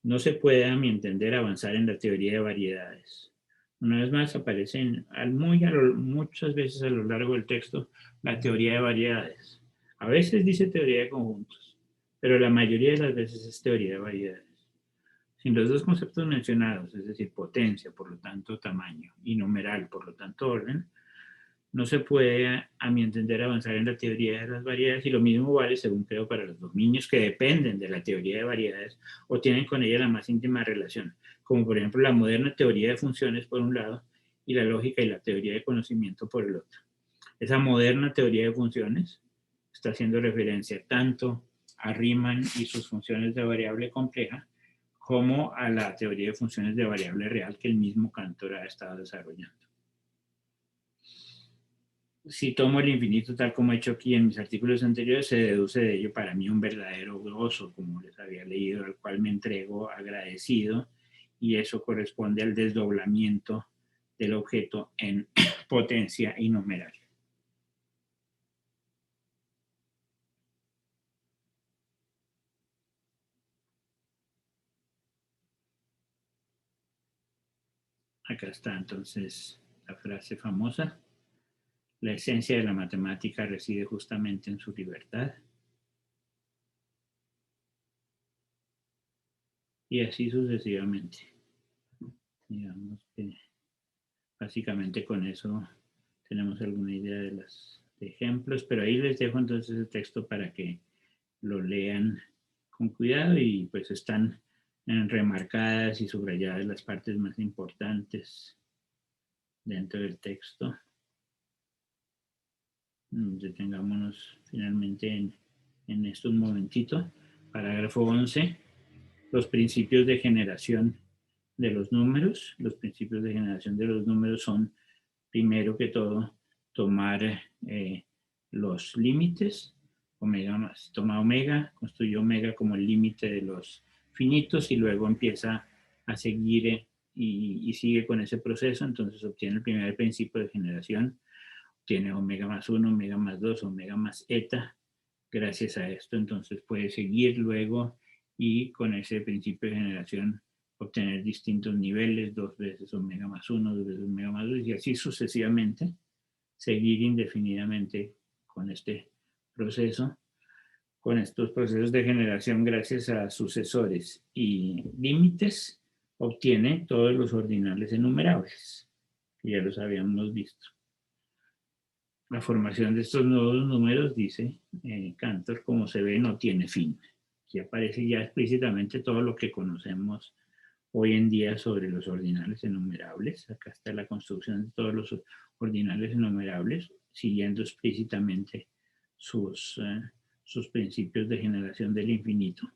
no se puede, a mi entender, avanzar en la teoría de variedades. Una vez más aparece muchas veces a lo largo del texto la teoría de variedades. A veces dice teoría de conjuntos, pero la mayoría de las veces es teoría de variedades. Sin los dos conceptos mencionados, es decir, potencia, por lo tanto tamaño, y numeral, por lo tanto orden, no se puede, a mi entender, avanzar en la teoría de las variedades, y lo mismo vale, según creo, para los dominios que dependen de la teoría de variedades o tienen con ella la más íntima relación, como por ejemplo la moderna teoría de funciones por un lado y la lógica y la teoría de conocimiento por el otro. Esa moderna teoría de funciones está haciendo referencia tanto a Riemann y sus funciones de variable compleja como a la teoría de funciones de variable real que el mismo Cantor ha estado desarrollando. Si tomo el infinito tal como he hecho aquí en mis artículos anteriores, se deduce de ello para mí un verdadero gozo, como les había leído, al cual me entrego agradecido, y eso corresponde al desdoblamiento del objeto en potencia y numeral. Acá está entonces la frase famosa. La esencia de la matemática reside justamente en su libertad. Y así sucesivamente. Digamos que básicamente con eso tenemos alguna idea de los ejemplos, pero ahí les dejo entonces el texto para que lo lean con cuidado y pues están remarcadas y subrayadas las partes más importantes dentro del texto. Detengámonos finalmente en esto un momentito. Parágrafo 11. Los principios de generación de los números. Los principios de generación de los números son, primero que todo, tomar los límites. Omega más, toma omega, construye omega como el límite de los finitos y luego empieza a seguir y sigue con ese proceso. Entonces obtiene el primer principio de generación. Tiene omega más 1, omega más 2, omega más eta. Gracias a esto, entonces puede seguir luego y con ese principio de generación obtener distintos niveles, 2 veces omega más 1, 2 veces omega más 2, y así sucesivamente, seguir indefinidamente con este proceso, con estos procesos de generación gracias a sucesores y límites, obtiene todos los ordinales enumerables, que ya los habíamos visto. La formación de estos nuevos números, dice Cantor, como se ve, no tiene fin. Aquí aparece ya explícitamente todo lo que conocemos hoy en día sobre los ordinales enumerables. Acá está la construcción de todos los ordinales enumerables, siguiendo explícitamente sus principios de generación del infinito.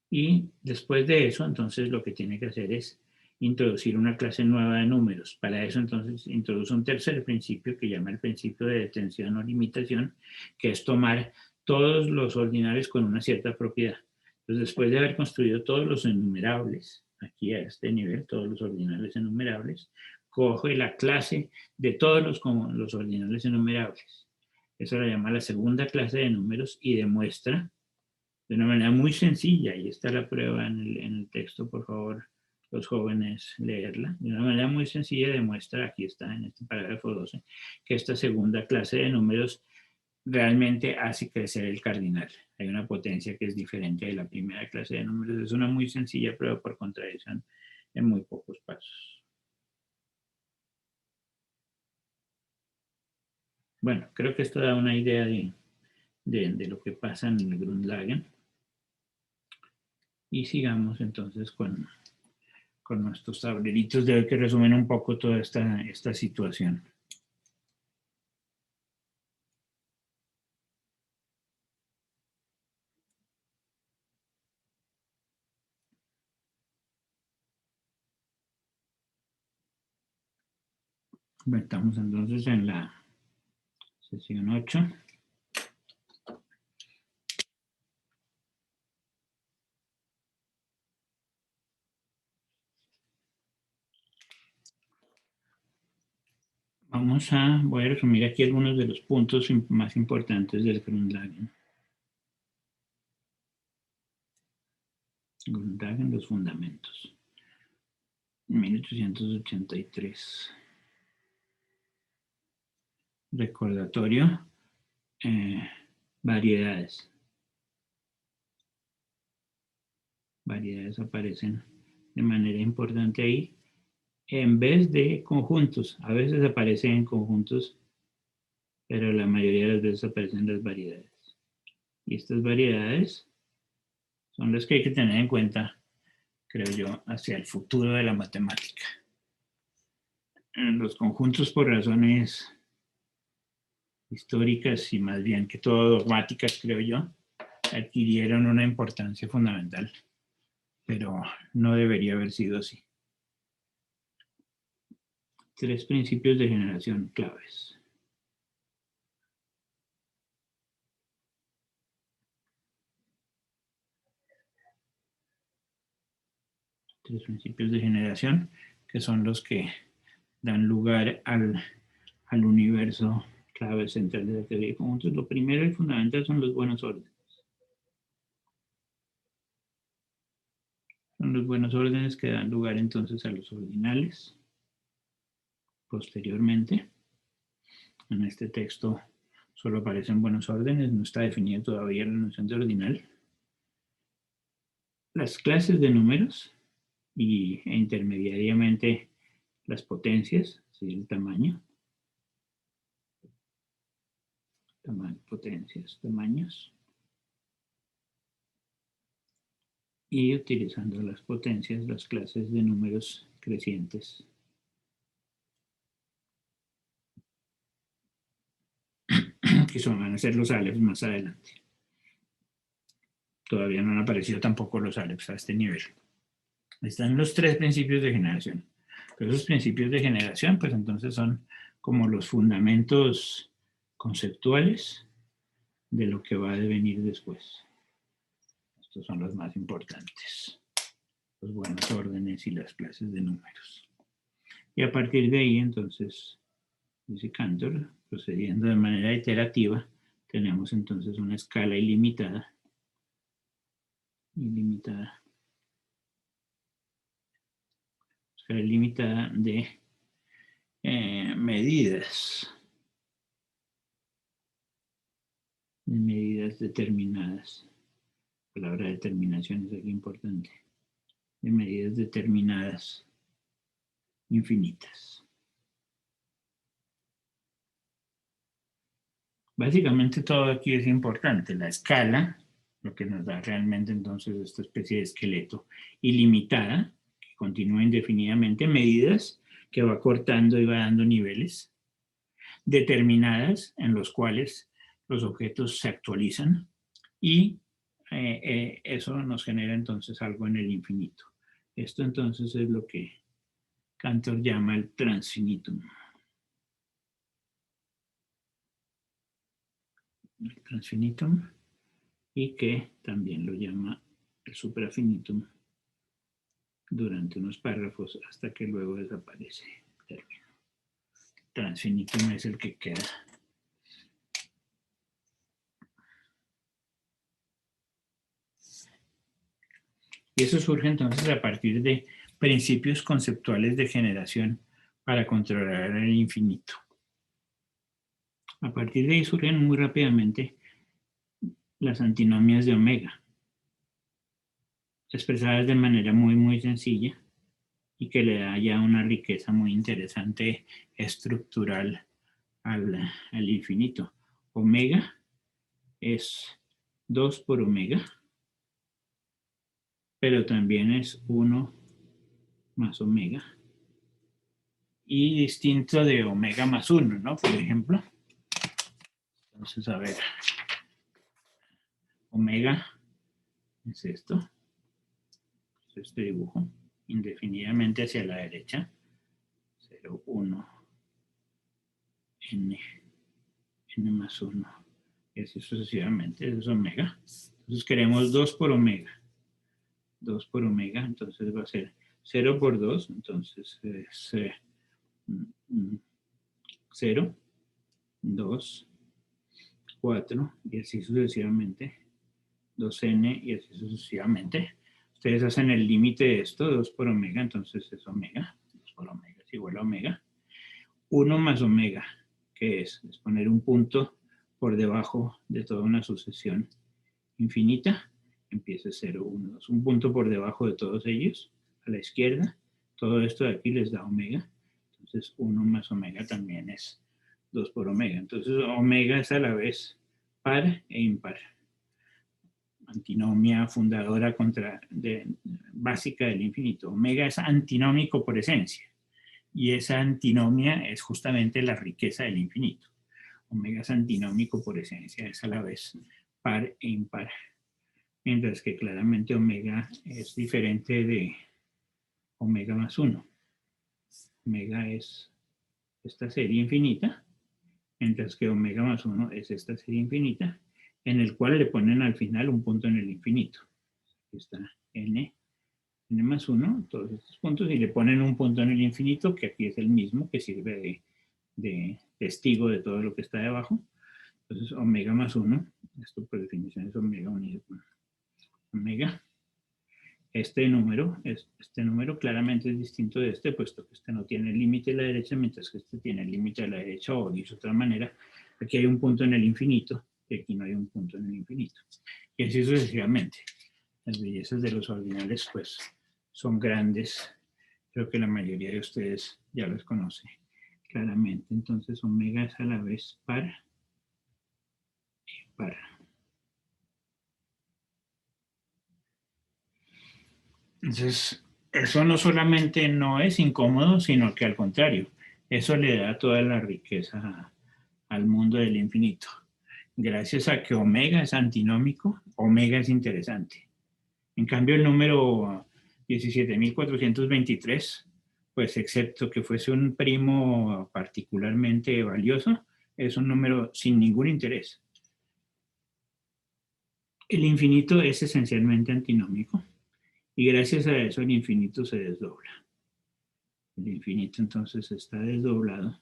Y después de eso, entonces, lo que tiene que hacer es introducir una clase nueva de números. Para eso, entonces, introduce un tercer principio que llama el principio de detención o limitación, que es tomar todos los ordinales con una cierta propiedad. Entonces, después de haber construido todos los enumerables, aquí a este nivel, todos los ordinales enumerables, coge la clase de todos los ordinales enumerables. Eso la llama la segunda clase de números y demuestra de una manera muy sencilla, y está la prueba en el texto, por favor, los jóvenes leerla, de una manera muy sencilla demuestra, aquí está en este parágrafo 12, que esta segunda clase de números realmente hace crecer el cardinal. Hay una potencia que es diferente de la primera clase de números. Es una muy sencilla prueba por contradicción en muy pocos pasos. Bueno, creo que esto da una idea de lo que pasa en el Grundlagen. Y sigamos entonces con nuestros tableritos de hoy que resumen un poco toda esta situación. Estamos entonces en la sesión 8. voy a resumir aquí algunos de los puntos más importantes del Grundlagen. Grundlagen, los fundamentos. 1883. Recordatorio. Variedades. Variedades aparecen de manera importante ahí. En vez de conjuntos. A veces aparecen en conjuntos, pero la mayoría de las veces aparecen las variedades. Y estas variedades son las que hay que tener en cuenta, creo yo, hacia el futuro de la matemática. Los conjuntos, por razones históricas y más bien que todo dogmáticas, creo yo, adquirieron una importancia fundamental, pero no debería haber sido así. 3 principios de generación claves. Tres principios de generación, que son los que dan lugar al universo clave central de la teoría de conjuntos. Lo primero y fundamental son los buenos órdenes. Son los buenos órdenes que dan lugar entonces a los ordinales. Posteriormente, en este texto solo aparecen buenos órdenes, no está definida todavía la noción de ordinal. Las clases de números e intermediariamente las potencias, ¿sí? El tamaño, potencias, tamaños. Y utilizando las potencias, las clases de números crecientes. Que van a ser los alephs más adelante. Todavía no han aparecido tampoco los alephs a este nivel. Están los 3 principios de generación. Pero esos principios de generación, pues entonces son como los fundamentos conceptuales de lo que va a devenir después. Estos son los más importantes. Los buenos órdenes y las clases de números. Y a partir de ahí, entonces, dice Cantor, procediendo de manera iterativa, tenemos entonces una escala ilimitada. Escala ilimitada de medidas. De medidas determinadas. La palabra determinación es aquí importante. De medidas determinadas infinitas. Básicamente todo aquí es importante. La escala, lo que nos da realmente entonces esta especie de esqueleto ilimitada, que continúa indefinidamente, medidas que va cortando y va dando niveles determinadas en los cuales los objetos se actualizan y eso nos genera entonces algo en el infinito. Esto entonces es lo que Cantor llama el transfinitum. El transfinitum, y que también lo llama el suprafinitum durante unos párrafos hasta que luego desaparece el término. Transfinitum es el que queda. Y eso surge entonces a partir de principios conceptuales de generación para controlar el infinito. A partir de ahí surgen muy rápidamente las antinomias de omega, expresadas de manera muy sencilla y que le da ya una riqueza muy interesante estructural al infinito. Omega es 2 por omega, pero también es 1 más omega. Y distinto de omega más 1, ¿no? Por ejemplo. Entonces, a ver. Omega es esto. Es este dibujo. Indefinidamente hacia la derecha. 0, 1. N. N más 1. Y así sucesivamente. Eso es omega. Entonces queremos 2 por omega. 2 por omega. Entonces va a ser 0 por 2. Entonces es 0, 2, 4, y así sucesivamente, 2n, y así sucesivamente. Ustedes hacen el límite de esto, 2 por omega, entonces es omega, 2 por omega es igual a omega. 1 más omega, ¿qué es? Es poner un punto por debajo de toda una sucesión infinita, empieza 0, 1, 2, un punto por debajo de todos ellos, a la izquierda, todo esto de aquí les da omega, entonces 1 más omega también es 2 por omega, entonces omega es a la vez par e impar. Antinomia fundadora básica del infinito. Omega es antinómico por esencia, y esa antinomia es justamente la riqueza del infinito. Omega es antinómico por esencia, es a la vez par e impar. Mientras que claramente omega es diferente de omega más 1. Omega es esta serie infinita, mientras que omega más 1 es esta serie infinita, en el cual le ponen al final un punto en el infinito. Aquí está n más 1, todos estos puntos, y le ponen un punto en el infinito, que aquí es el mismo, que sirve de testigo de todo lo que está debajo. Entonces, omega más 1, esto por definición es omega unido con omega. Este número claramente es distinto de este, puesto que este no tiene límite a la derecha, mientras que este tiene límite a la derecha, o dicho de otra manera, aquí hay un punto en el infinito, y aquí no hay un punto en el infinito. Y así sucesivamente. Las bellezas de los ordinales, pues, son grandes. Creo que la mayoría de ustedes ya los conoce claramente. Entonces, omega es a la vez par y par. Entonces, eso no solamente no es incómodo, sino que al contrario, eso le da toda la riqueza al mundo del infinito. Gracias a que omega es antinómico, omega es interesante. En cambio, el número 17.423, pues excepto que fuese un primo particularmente valioso, es un número sin ningún interés. El infinito es esencialmente antinómico, y gracias a eso el infinito se desdobla. El infinito entonces está desdoblado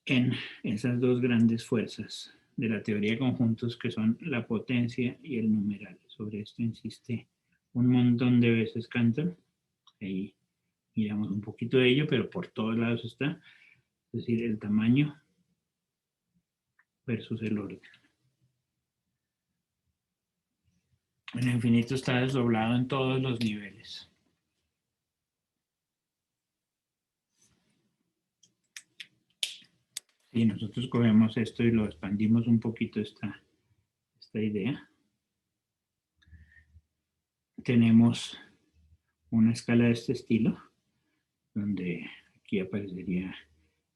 en esas dos grandes fuerzas de la teoría de conjuntos, que son la potencia y el numeral. Sobre esto insiste un montón de veces Cantor. Ahí miramos un poquito de ello, pero por todos lados está. Es decir, el tamaño versus el orden. El infinito está desdoblado en todos los niveles. Si nosotros cogemos esto y lo expandimos un poquito, esta idea, tenemos una escala de este estilo, donde aquí aparecería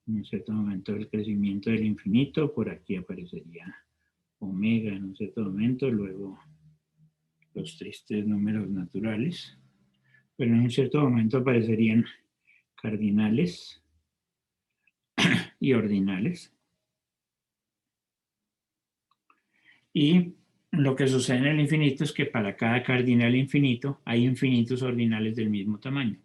en un cierto momento el crecimiento del infinito, por aquí aparecería omega en un cierto momento, luego los tristes números naturales, pero en un cierto momento aparecerían cardinales y ordinales. Y lo que sucede en el infinito es que para cada cardinal infinito hay infinitos ordinales del mismo tamaño.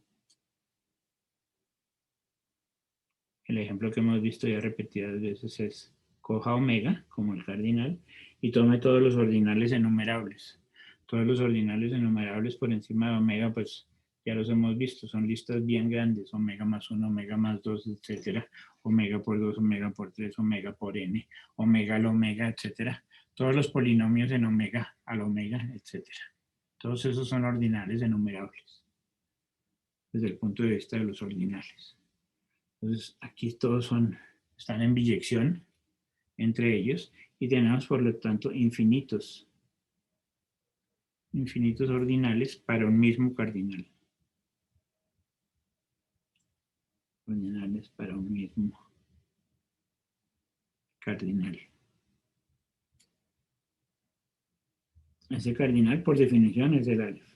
El ejemplo que hemos visto ya repetidas veces es: coja omega como el cardinal y tome todos los ordinales enumerables. Todos los ordinales enumerables por encima de omega, pues ya los hemos visto, son listas bien grandes: omega más 1, omega más 2, etcétera, omega por 2, omega por 3, omega por n, omega al omega, etcétera. Todos los polinomios en omega al omega, etcétera. Todos esos son ordinales enumerables desde el punto de vista de los ordinales. Entonces, aquí todos están en biyección entre ellos, y tenemos, por lo tanto, infinitos ordinales para un mismo cardinal. Ordinales para un mismo cardinal. Ese cardinal, por definición, es el alef.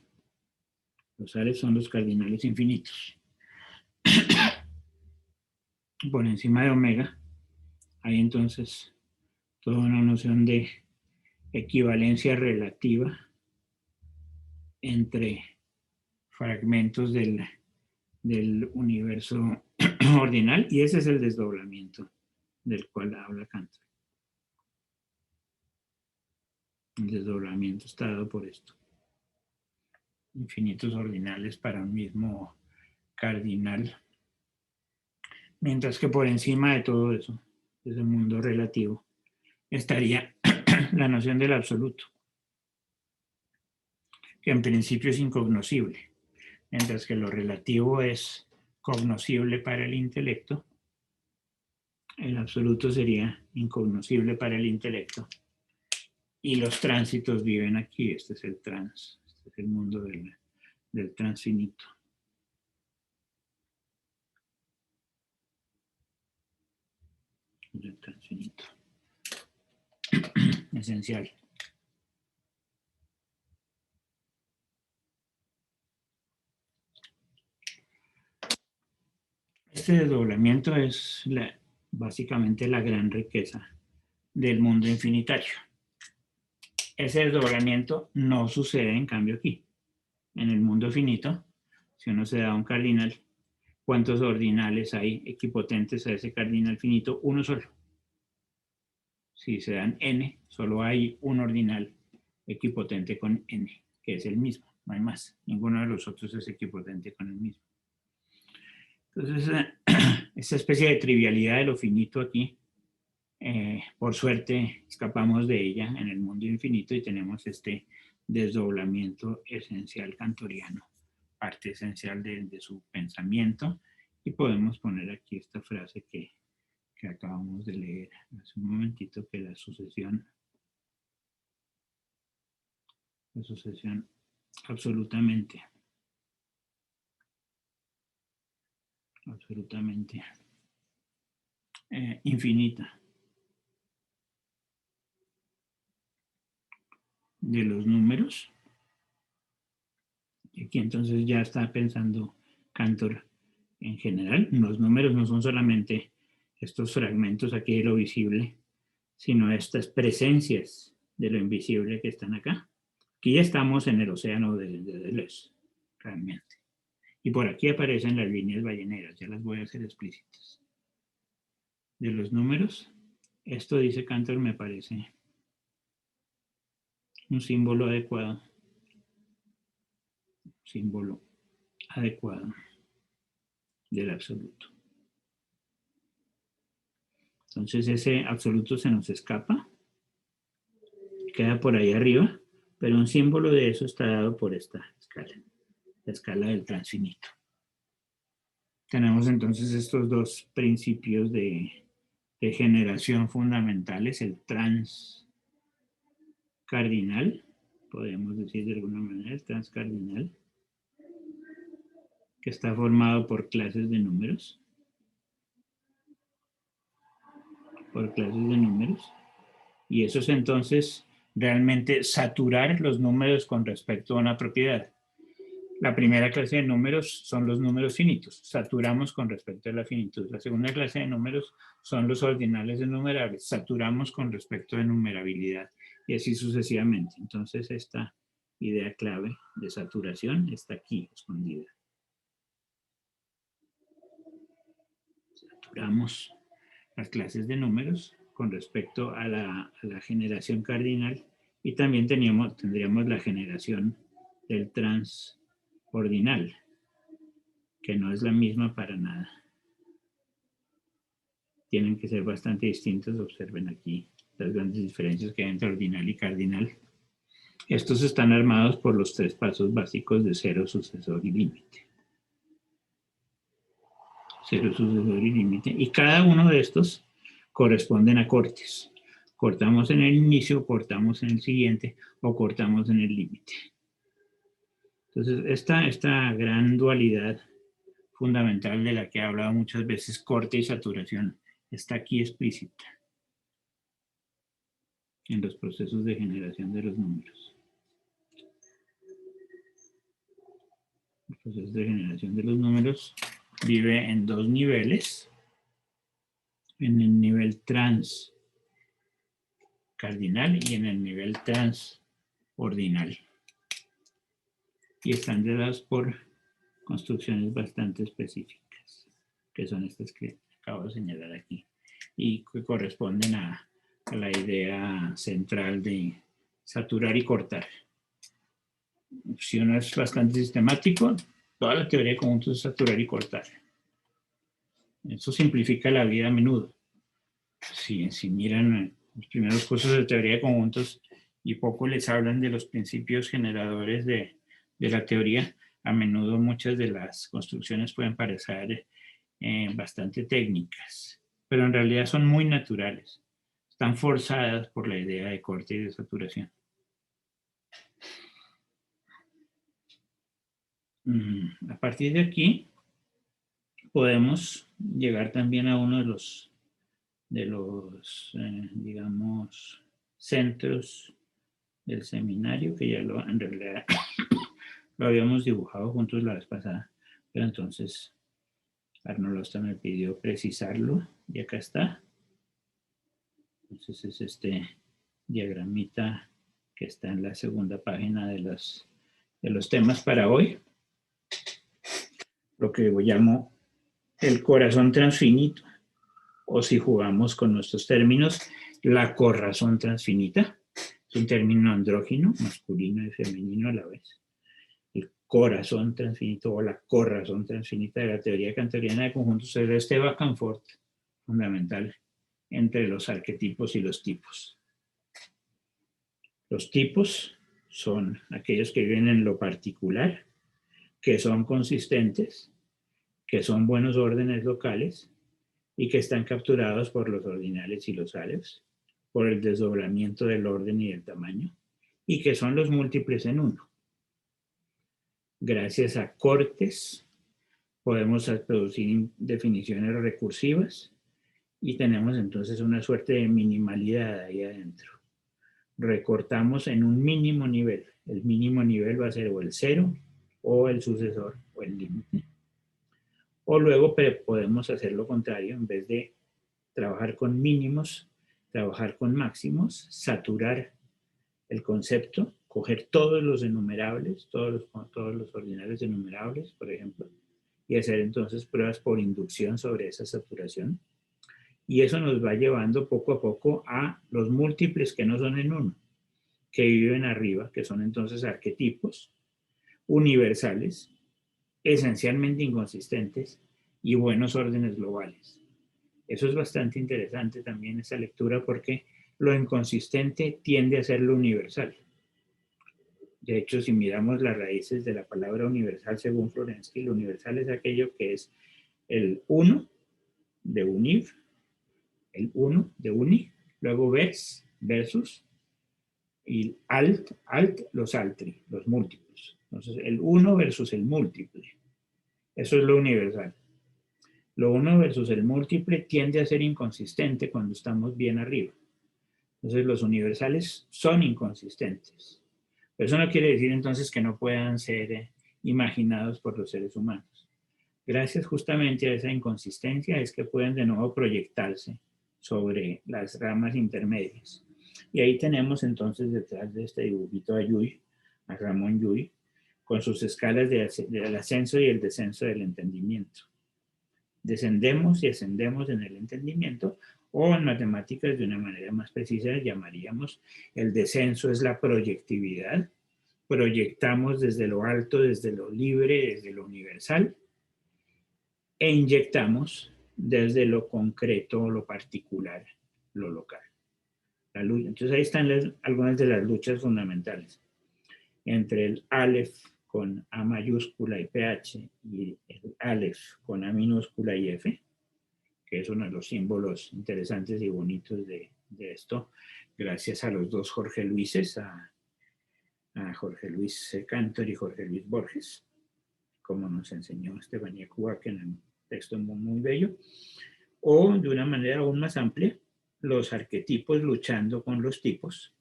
Los alef son los cardinales infinitos. Por encima de omega hay entonces toda una noción de equivalencia relativa entre fragmentos del universo ordinal, y ese es el desdoblamiento del cual habla Cantor. El desdoblamiento está dado por esto. Infinitos ordinales para un mismo cardinal. Mientras que por encima de todo eso, desde el mundo relativo, estaría la noción del absoluto, que en principio es incognoscible, mientras que lo relativo es cognoscible para el intelecto. El absoluto sería incognoscible para el intelecto. Y los tránsitos viven aquí. Este es el trans, este es el mundo del transfinito. Del transfinito. Esencial. Este desdoblamiento es básicamente la gran riqueza del mundo infinitario. Ese desdoblamiento no sucede en cambio aquí. En el mundo finito, si uno se da un cardinal, ¿cuántos ordinales hay equipotentes a ese cardinal finito? Uno solo. Si se dan n, solo hay un ordinal equipotente con n, que es el mismo, no hay más. Ninguno de los otros es equipotente con el mismo. Entonces, esta especie de trivialidad de lo finito aquí, por suerte escapamos de ella en el mundo infinito y tenemos este desdoblamiento esencial cantoriano, parte esencial de su pensamiento, y podemos poner aquí esta frase que acabamos de leer hace un momentito, que la sucesión absolutamente infinita de los números. Y aquí entonces ya está pensando Cantor en general. Los números no son solamente estos fragmentos aquí de lo visible, sino estas presencias de lo invisible que están acá. Aquí ya estamos en el océano de Deleuze, realmente. Y por aquí aparecen las líneas balleneras, ya las voy a hacer explícitas. De los números, esto dice Cantor, me parece un símbolo adecuado. Símbolo adecuado del absoluto. Entonces ese absoluto se nos escapa, queda por ahí arriba, pero un símbolo de eso está dado por esta escala, la escala del transfinito. Tenemos entonces estos dos principios de generación fundamentales, el transcardinal, podemos decir de alguna manera, el transcardinal, que está formado por clases de números, y eso es entonces realmente saturar los números con respecto a una propiedad. La primera clase de números son los números finitos, saturamos con respecto a la finitud. La segunda clase de números son los ordinales enumerables, saturamos con respecto a enumerabilidad, y así sucesivamente. Entonces esta idea clave de saturación está aquí escondida. Saturamos las clases de números con respecto a la generación cardinal, y también tendríamos la generación del transordinal, que no es la misma para nada. Tienen que ser bastante distintos. Observen aquí las grandes diferencias que hay entre ordinal y cardinal. Estos están armados por los tres pasos básicos de cero, sucesor y límite. Cero, sucesor y límite. Y cada uno de estos corresponden a cortes. Cortamos en el inicio, cortamos en el siguiente o cortamos en el límite. Entonces, esta gran dualidad fundamental de la que he hablado muchas veces, corte y saturación, está aquí explícita en los procesos de generación de los números. El proceso de generación de los números vive en dos niveles. En el nivel transcardinal y en el nivel transordinal. Y están dadas por construcciones bastante específicas. que son estas que acabo de señalar aquí, y que corresponden a la idea central de saturar y cortar. Si uno es bastante sistemático, toda la teoría de conjuntos es saturar y cortar. Eso simplifica la vida a menudo. Si miran los primeros cursos de teoría de conjuntos y poco les hablan de los principios generadores de la teoría, a menudo muchas de las construcciones pueden parecer bastante técnicas, pero en realidad son muy naturales. Están forzadas por la idea de corte y de saturación. A partir de aquí, podemos llegar también a uno de los digamos, centros del seminario, que ya en realidad lo habíamos dibujado juntos la vez pasada, pero entonces Arnold Osta me pidió precisarlo y acá está. Entonces es este diagramita que está en la segunda página de los temas para hoy, lo que yo llamo el corazón transfinito, o si jugamos con nuestros términos, la corrazón transfinita. Es un término andrógino, masculino y femenino a la vez. El corazón transfinito o la corrazón transfinita de la teoría kantoriana de conjuntos es este back and forth fundamental entre los arquetipos y los tipos. Los tipos son aquellos que viven en lo particular, que son consistentes, que son buenos órdenes locales y que están capturados por los ordinales y los alephs, por el desdoblamiento del orden y del tamaño, y que son los múltiples en uno. Gracias a cortes podemos producir definiciones recursivas y tenemos entonces una suerte de minimalidad ahí adentro. Recortamos en un mínimo nivel. El mínimo nivel va a ser o el cero o el sucesor o el límite. O luego podemos hacer lo contrario, en vez de trabajar con mínimos, trabajar con máximos, saturar el concepto, coger todos los enumerables, todos los ordinales enumerables, por ejemplo, y hacer entonces pruebas por inducción sobre esa saturación. Y eso nos va llevando poco a poco a los múltiples que no son en uno, que viven arriba, que son entonces arquetipos universales, esencialmente inconsistentes y buenos órdenes globales. Eso es bastante interesante también, esa lectura, porque lo inconsistente tiende a ser lo universal. De hecho, si miramos las raíces de la palabra universal según Florensky, lo universal es aquello que es el uno de univ, el uno de uni, luego vers, versus, y alt, los altri, los múltiplos. Entonces, el uno versus el múltiple. Eso es lo universal. Lo uno versus el múltiple tiende a ser inconsistente cuando estamos bien arriba. Entonces, los universales son inconsistentes. Pero eso no quiere decir entonces que no puedan ser imaginados por los seres humanos. Gracias justamente a esa inconsistencia es que pueden de nuevo proyectarse sobre las ramas intermedias. Y ahí tenemos entonces detrás de este dibujito a Llull, a Ramón Llull, con sus escalas del ascenso y el descenso del entendimiento. Descendemos y ascendemos en el entendimiento, o en matemáticas de una manera más precisa llamaríamos el descenso es la proyectividad. Proyectamos desde lo alto, desde lo libre, desde lo universal, e inyectamos desde lo concreto, lo particular, lo local. La lucha. Entonces ahí están algunas de las luchas fundamentales entre el Aleph con A mayúscula y PH y el Aleph con A minúscula y F, que es uno de los símbolos interesantes y bonitos de esto, gracias a los dos Jorge Luises, a Jorge Luis Cantor y Jorge Luis Borges, como nos enseñó Estefanía Kuak en un texto muy, muy bello, o de una manera aún más amplia, los arquetipos luchando con los tipos,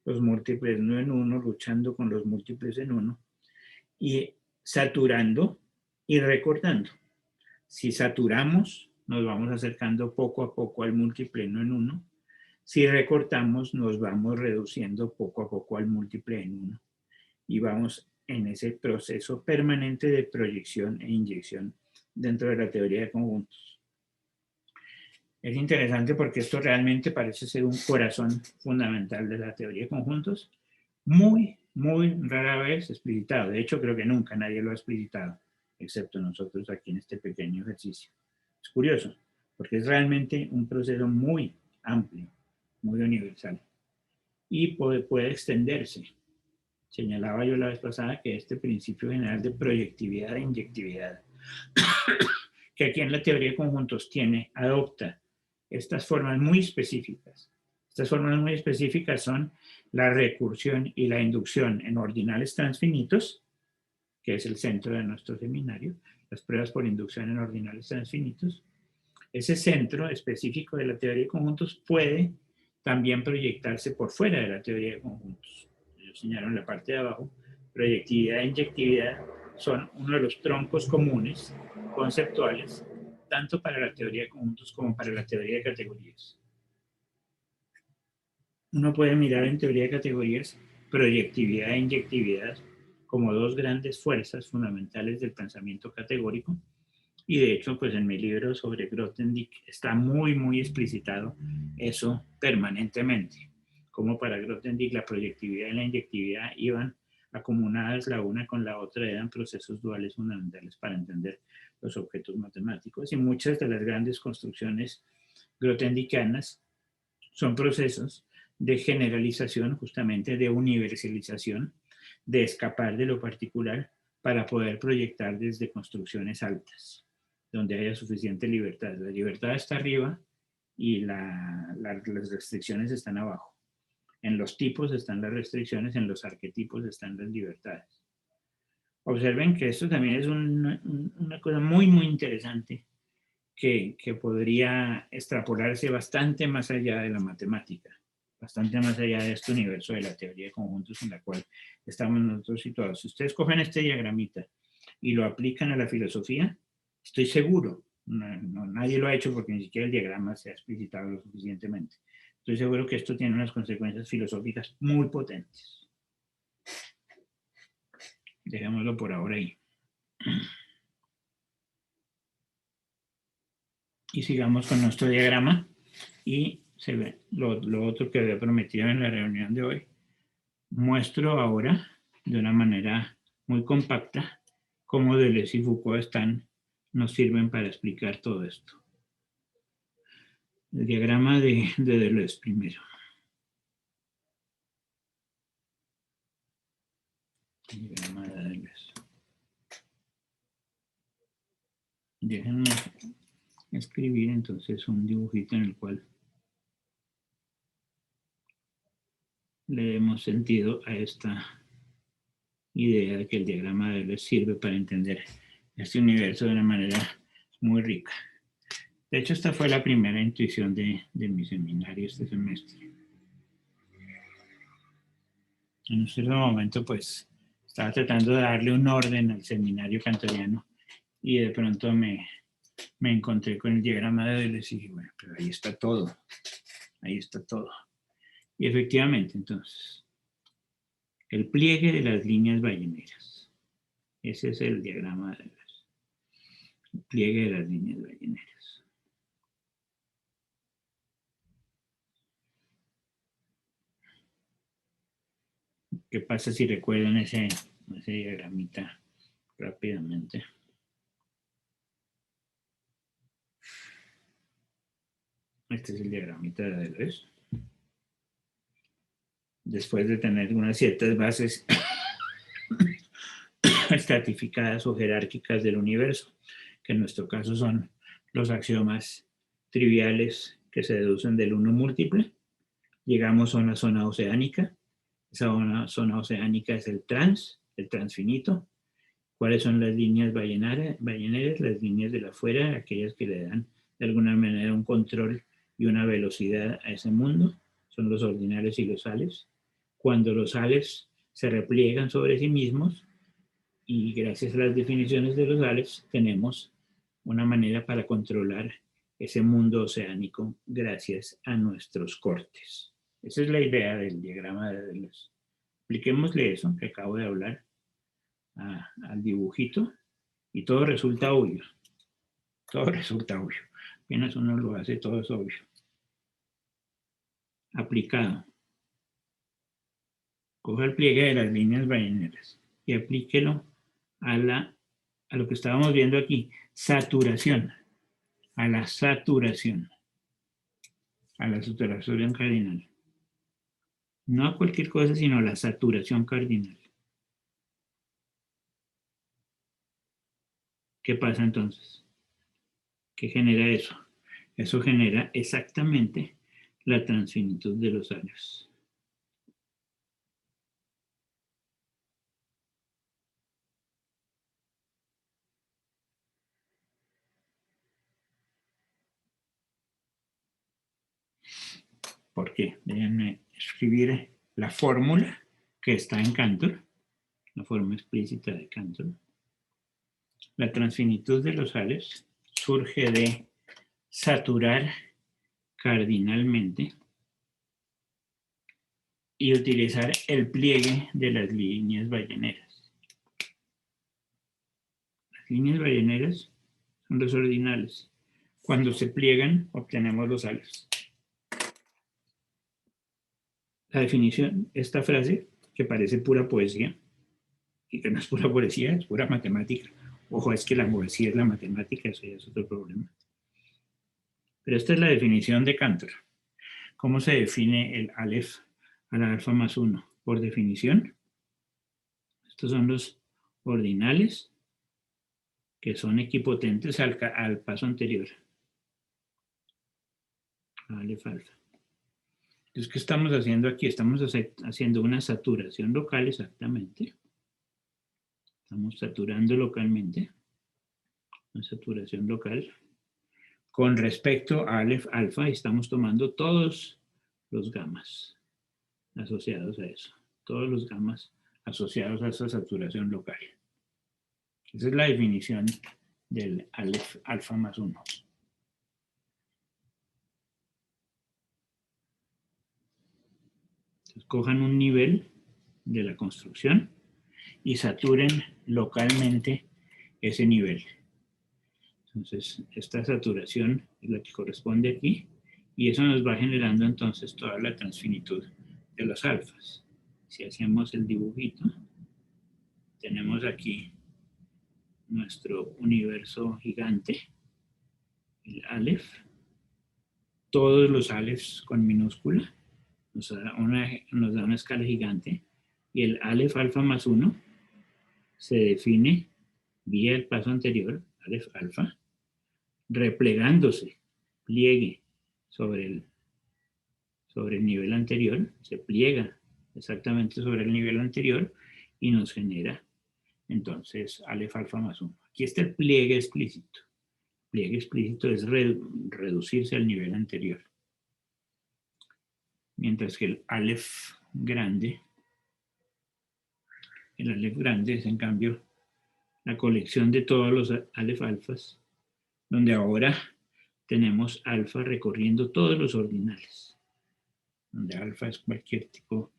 los múltiples no en uno luchando con los múltiples en uno, y saturando y recortando. Si saturamos, nos vamos acercando poco a poco al múltiple no en uno. Si recortamos, nos vamos reduciendo poco a poco al múltiple en uno. Y vamos en ese proceso permanente de proyección e inyección dentro de la teoría de conjuntos. Es interesante porque esto realmente parece ser un corazón fundamental de la teoría de conjuntos, muy, muy rara vez explicitado. De hecho, creo que nunca nadie lo ha explicitado, excepto nosotros aquí en este pequeño ejercicio. Es curioso, porque es realmente un proceso muy amplio, muy universal, y puede extenderse. Señalaba yo la vez pasada que este principio general de proyectividad e inyectividad, que aquí en la teoría de conjuntos adopta estas formas muy específicas. Estas formas muy específicas son la recursión y la inducción en ordinales transfinitos, que es el centro de nuestro seminario, las pruebas por inducción en ordinales transfinitos. Ese centro específico de la teoría de conjuntos puede también proyectarse por fuera de la teoría de conjuntos. Yo señalo en la parte de abajo, proyectividad e inyectividad son uno de los troncos comunes conceptuales, tanto para la teoría de conjuntos como para la teoría de categorías. Uno puede mirar en teoría de categorías proyectividad e inyectividad como dos grandes fuerzas fundamentales del pensamiento categórico, y de hecho, pues en mi libro sobre Grothendieck está muy, muy explicitado eso permanentemente. Como para Grothendieck la proyectividad y la inyectividad iban acumuladas la una con la otra, eran procesos duales fundamentales para entender los objetos matemáticos. Y muchas de las grandes construcciones grothendiekianas son procesos de generalización, justamente de universalización, de escapar de lo particular para poder proyectar desde construcciones altas, donde haya suficiente libertad. La libertad está arriba y las restricciones están abajo. En los tipos están las restricciones, en los arquetipos están las libertades. Observen que esto también es una cosa muy, muy interesante que podría extrapolarse bastante más allá de la matemática, bastante más allá de este universo de la teoría de conjuntos en la cual estamos nosotros situados. Si ustedes cogen este diagramita y lo aplican a la filosofía, estoy seguro, nadie lo ha hecho porque ni siquiera el diagrama se ha explicitado lo suficientemente. Estoy seguro que esto tiene unas consecuencias filosóficas muy potentes. Dejémoslo por ahora ahí. Y sigamos con nuestro diagrama y se ve lo otro que había prometido en la reunión de hoy. Muestro ahora de una manera muy compacta cómo Deleuze y Foucault nos sirven para explicar todo esto. El diagrama de Deleuze primero. El diagrama de Deleuze. Déjenme escribir entonces un dibujito en el cual le demos sentido a esta idea de que el diagrama de Deleuze sirve para entender este universo de una manera muy rica. De hecho, esta fue la primera intuición de mi seminario este semestre. En un cierto momento, pues, estaba tratando de darle un orden al seminario cantoriano y de pronto me encontré con el diagrama de Deleuze y dije, bueno, pero ahí está todo. Ahí está todo. Y efectivamente, entonces, el pliegue de las líneas balleneras. Ese es el diagrama de Deleuze. El pliegue de las líneas balleneras. ¿Qué pasa si recuerdan ese diagramita rápidamente? Este es el diagramita de Deleuze. Después de tener unas ciertas bases estratificadas o jerárquicas del universo, que en nuestro caso son los axiomas triviales que se deducen del uno múltiple, llegamos a una zona oceánica. Esa zona oceánica es el transfinito. ¿Cuáles son las líneas balleneras? Las líneas de la afuera, aquellas que le dan de alguna manera un control y una velocidad a ese mundo, son los ordinales y los sales. Cuando los sales se repliegan sobre sí mismos, y gracias a las definiciones de los sales tenemos una manera para controlar ese mundo oceánico gracias a nuestros cortes. Esa es la idea del diagrama de Deleuze. Apliquémosle eso que acabo de hablar al dibujito y todo resulta obvio. Todo resulta obvio. Apenas uno lo hace, todo es obvio. Aplicado. Coja el pliegue de las líneas balleneras y aplíquelo a lo que estábamos viendo aquí. Saturación. A la saturación. A la saturación cardinal. No a cualquier cosa, sino a la saturación cardinal. ¿Qué pasa entonces? ¿Qué genera eso? Eso genera exactamente la transfinitud de los años. ¿Por qué? Déjenme escribir la fórmula que está en Cantor, la forma explícita de Cantor. La transfinitud de los sales surge de saturar cardinalmente y utilizar el pliegue de las líneas balleneras. Las líneas balleneras son los ordinales. Cuando se pliegan, obtenemos los sales. La definición, esta frase, que parece pura poesía, y que no es pura poesía, es pura matemática. Ojo, es que la poesía es la matemática, eso ya es otro problema. Pero esta es la definición de Cantor. ¿Cómo se define el Aleph a la alfa más 1? Por definición, estos son los ordinales que son equipotentes al paso anterior. Aleph alfa. Entonces, ¿qué estamos haciendo aquí? Estamos haciendo una saturación local exactamente. Estamos saturando localmente. Una saturación local. Con respecto a Aleph alfa, estamos tomando todos los gamas asociados a eso. Todos los gamas asociados a esa saturación local. Esa es la definición del Aleph alfa más 1. Entonces, cojan un nivel de la construcción y saturen localmente ese nivel. Entonces, esta saturación es la que corresponde aquí y eso nos va generando entonces toda la transfinitud de los alfas. Si hacemos el dibujito, tenemos aquí nuestro universo gigante, el Aleph, todos los Alephs con minúscula, nos da una escala gigante, y el Aleph alfa más 1 se define vía el paso anterior, Aleph alfa, replegándose, pliegue sobre el nivel anterior, se pliega exactamente sobre el nivel anterior y nos genera entonces Aleph alfa más 1. Aquí está el pliegue explícito. Pliegue explícito es reducirse al nivel anterior. Mientras que el Aleph grande es en cambio la colección de todos los Aleph alfas, donde ahora tenemos alfa recorriendo todos los ordinales, donde alfa es cualquier tipo,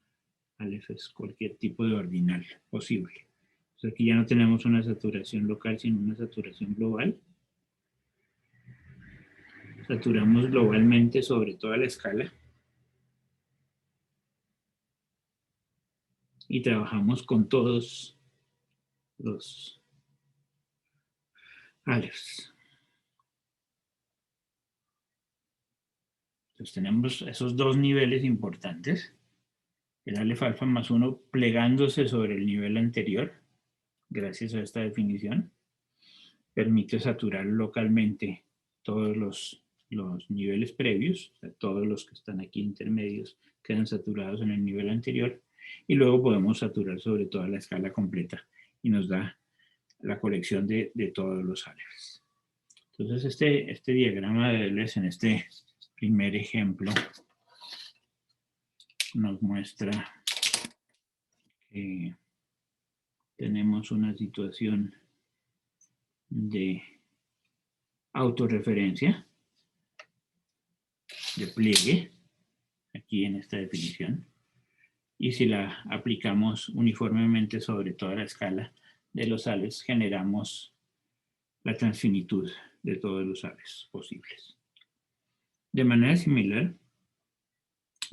Aleph es cualquier tipo de ordinal posible. Entonces aquí ya no tenemos una saturación local, sino una saturación global. Saturamos globalmente sobre toda la escala y trabajamos con todos los Alephs. Entonces tenemos esos dos niveles importantes. El Aleph alfa más 1 plegándose sobre el nivel anterior, gracias a esta definición, permite saturar localmente todos los niveles previos, o sea, todos los que están aquí intermedios quedan saturados en el nivel anterior, y luego podemos saturar sobre toda la escala completa y nos da la colección de todos los Alephs. Entonces este diagrama de Deleuze en este primer ejemplo nos muestra que tenemos una situación de autorreferencia, de pliegue, aquí en esta definición, y si la aplicamos uniformemente sobre toda la escala de los Alephs, generamos la transfinitud de todos los A's posibles. De manera similar,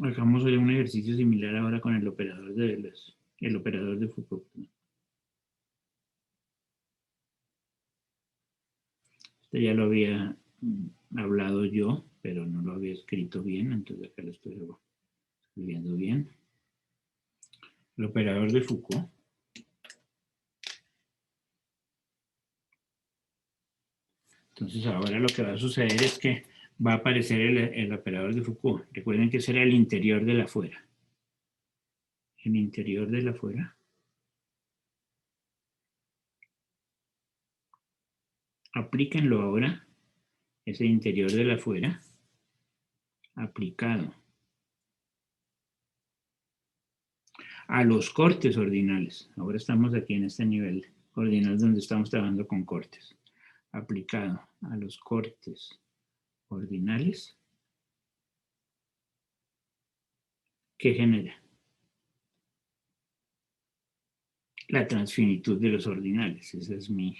hagamos hoy un ejercicio similar ahora con el operador de Foucault. Este ya lo había hablado yo, pero no lo había escrito bien, entonces acá lo estoy escribiendo bien. El operador de Foucault entonces ahora lo que va a suceder es que va a aparecer el operador de Foucault. Recuerden que será el interior de la fuera. El interior de la fuera. Aplíquenlo ahora, ese interior de la fuera, aplicado a los cortes ordinales. Ahora estamos aquí en este nivel ordinal donde estamos trabajando con cortes. Aplicado a los cortes ordinales, ¿qué genera? La transfinitud de los ordinales. Ese es mi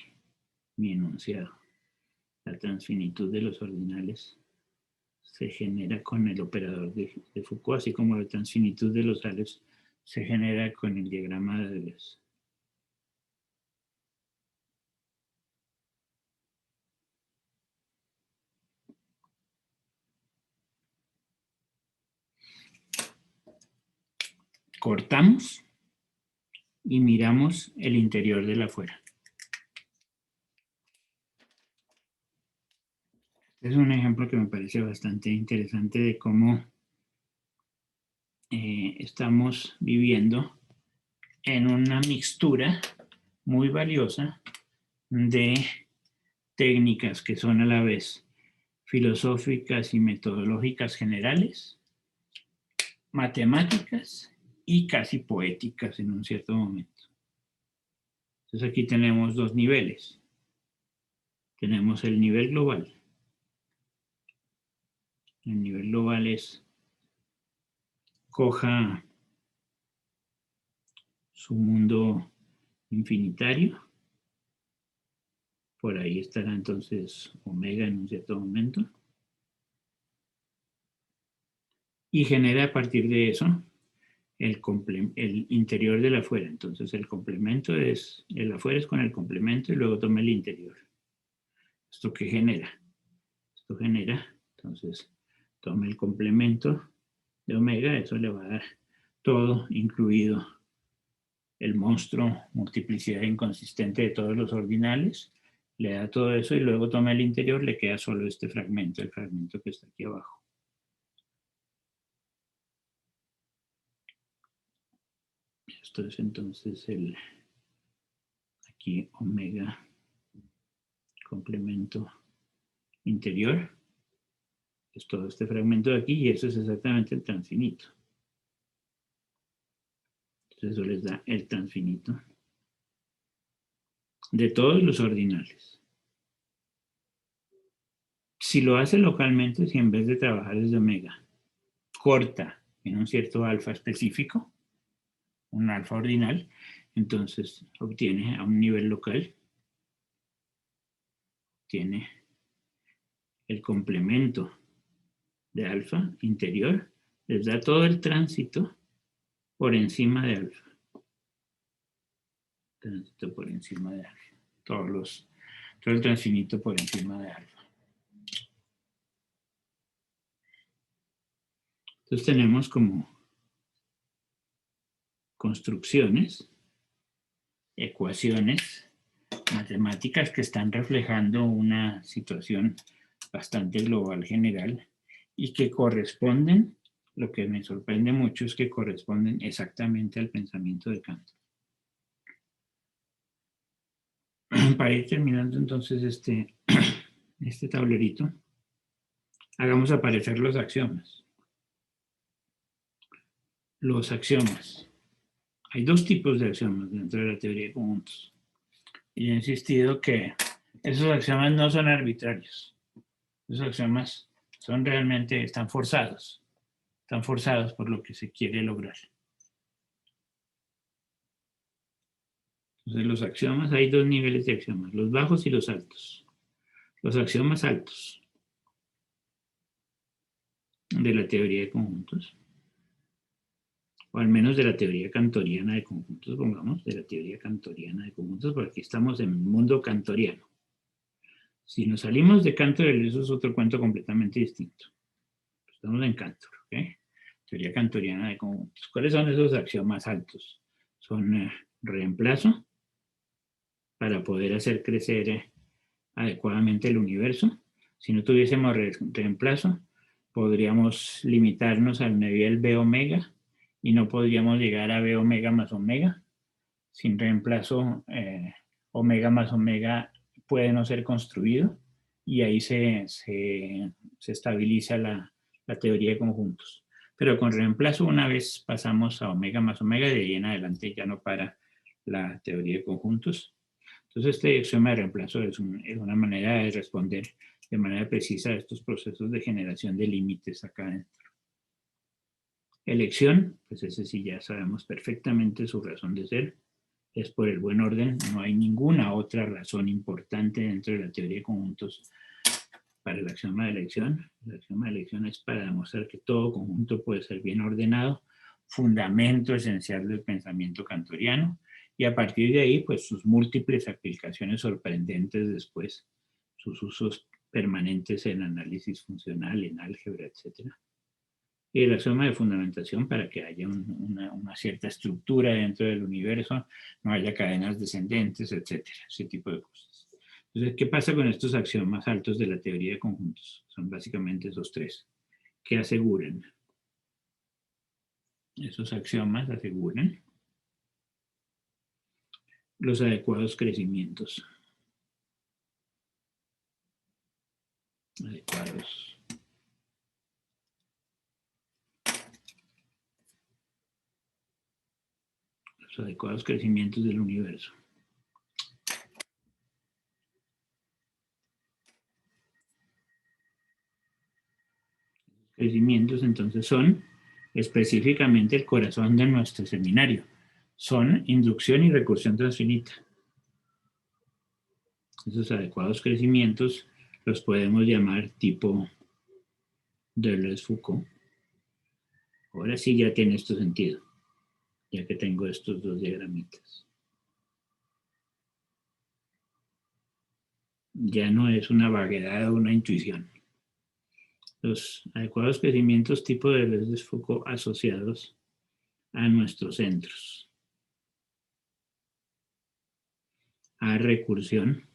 enunciado. La transfinitud de los ordinales se genera con el operador de Foucault, así como la transfinitud de los ales se genera con el diagrama de Deleuze. Cortamos y miramos el interior de la fuera. Este es un ejemplo que me parece bastante interesante de cómo estamos viviendo en una mixtura muy valiosa de técnicas que son a la vez filosóficas y metodológicas generales, matemáticas y casi poéticas en un cierto momento. Entonces aquí tenemos dos niveles. Tenemos el nivel global. El nivel global es coja su mundo infinitario. Por ahí estará entonces omega en un cierto momento. Y genera a partir de eso el interior del afuera. Entonces el complemento es, el afuera es con el complemento y luego toma el interior. ¿Esto qué genera? Esto genera, entonces, toma el complemento de omega, eso le va a dar todo, incluido el monstruo multiplicidad inconsistente de todos los ordinales, le da todo eso y luego toma el interior, le queda solo este fragmento, el fragmento que está aquí abajo. Esto es entonces el, aquí omega complemento interior, es todo este fragmento de aquí y eso es exactamente el transfinito. Entonces eso les da el transfinito de todos los ordinales. Si lo hace localmente, si en vez de trabajar desde omega, corta en un cierto alfa específico, un alfa ordinal, entonces obtiene a un nivel local, tiene el complemento de alfa interior, les da todo el tránsito por encima de alfa. Tránsito por encima de alfa. Todo el transfinito por encima de alfa. Entonces tenemos como construcciones, ecuaciones matemáticas que están reflejando una situación bastante global general y que corresponden, lo que me sorprende mucho es que corresponden exactamente al pensamiento de Kant. Para ir terminando entonces este tablerito, hagamos aparecer los axiomas. Los axiomas. Hay dos tipos de axiomas dentro de la teoría de conjuntos. Y he insistido que esos axiomas no son arbitrarios. Esos axiomas son realmente, están forzados por lo que se quiere lograr. Entonces los axiomas, hay dos niveles de axiomas, los bajos y los altos. Los axiomas altos de la teoría de conjuntos, o al menos de la teoría cantoriana de conjuntos, pongamos, de la teoría cantoriana de conjuntos, porque aquí estamos en el mundo cantoriano. Si nos salimos de Cantor, eso es otro cuento completamente distinto. Estamos en Cantor, ¿ok? Teoría cantoriana de conjuntos. ¿Cuáles son esos axiomas altos? Son reemplazo, para poder hacer crecer adecuadamente el universo. Si no tuviésemos reemplazo, podríamos limitarnos al nivel B omega y no podríamos llegar a B omega más omega. Sin reemplazo, omega más omega puede no ser construido y ahí se estabiliza la teoría de conjuntos. Pero con reemplazo, una vez pasamos a omega más omega, de ahí en adelante ya no para la teoría de conjuntos. Entonces, este axioma de reemplazo es una manera de responder de manera precisa a estos procesos de generación de límites acá adentro. Elección, pues ese sí ya sabemos perfectamente su razón de ser, es por el buen orden, no hay ninguna otra razón importante dentro de la teoría de conjuntos para el axioma de elección. El axioma de elección es para demostrar que todo conjunto puede ser bien ordenado, fundamento esencial del pensamiento kantoriano, y a partir de ahí, pues sus múltiples aplicaciones sorprendentes después, sus usos permanentes en análisis funcional, en álgebra, etc. Y el axioma de fundamentación para que haya una cierta estructura dentro del universo, no haya cadenas descendentes, etc. Ese tipo de cosas. Entonces, ¿qué pasa con estos axiomas altos de la teoría de conjuntos? Son básicamente esos tres. ¿Qué aseguran? Esos axiomas aseguran los adecuados crecimientos. Adecuados. Los adecuados crecimientos del universo. Crecimientos entonces son específicamente el corazón de nuestro seminario. Son inducción y recursión transfinita. Esos adecuados crecimientos los podemos llamar tipo Deleuze-Foucault. Ahora sí ya tiene esto sentido, ya que tengo estos dos diagramitas. Ya no es una vaguedad o una intuición. Los adecuados crecimientos tipo Deleuze-Foucault asociados a nuestros centros. A recursión.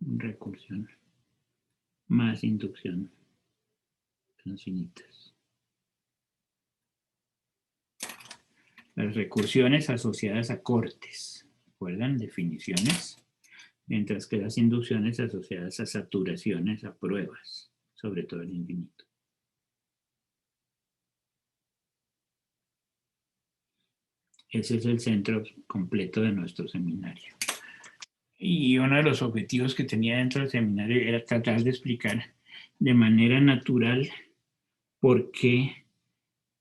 Recursión más inducción transfinitas. Las recursiones asociadas a cortes, ¿recuerdan? Definiciones, mientras que las inducciones asociadas a saturaciones, a pruebas, sobre todo el infinito. Ese es el centro completo de nuestro seminario. Y uno de los objetivos que tenía dentro del seminario era tratar de explicar de manera natural por qué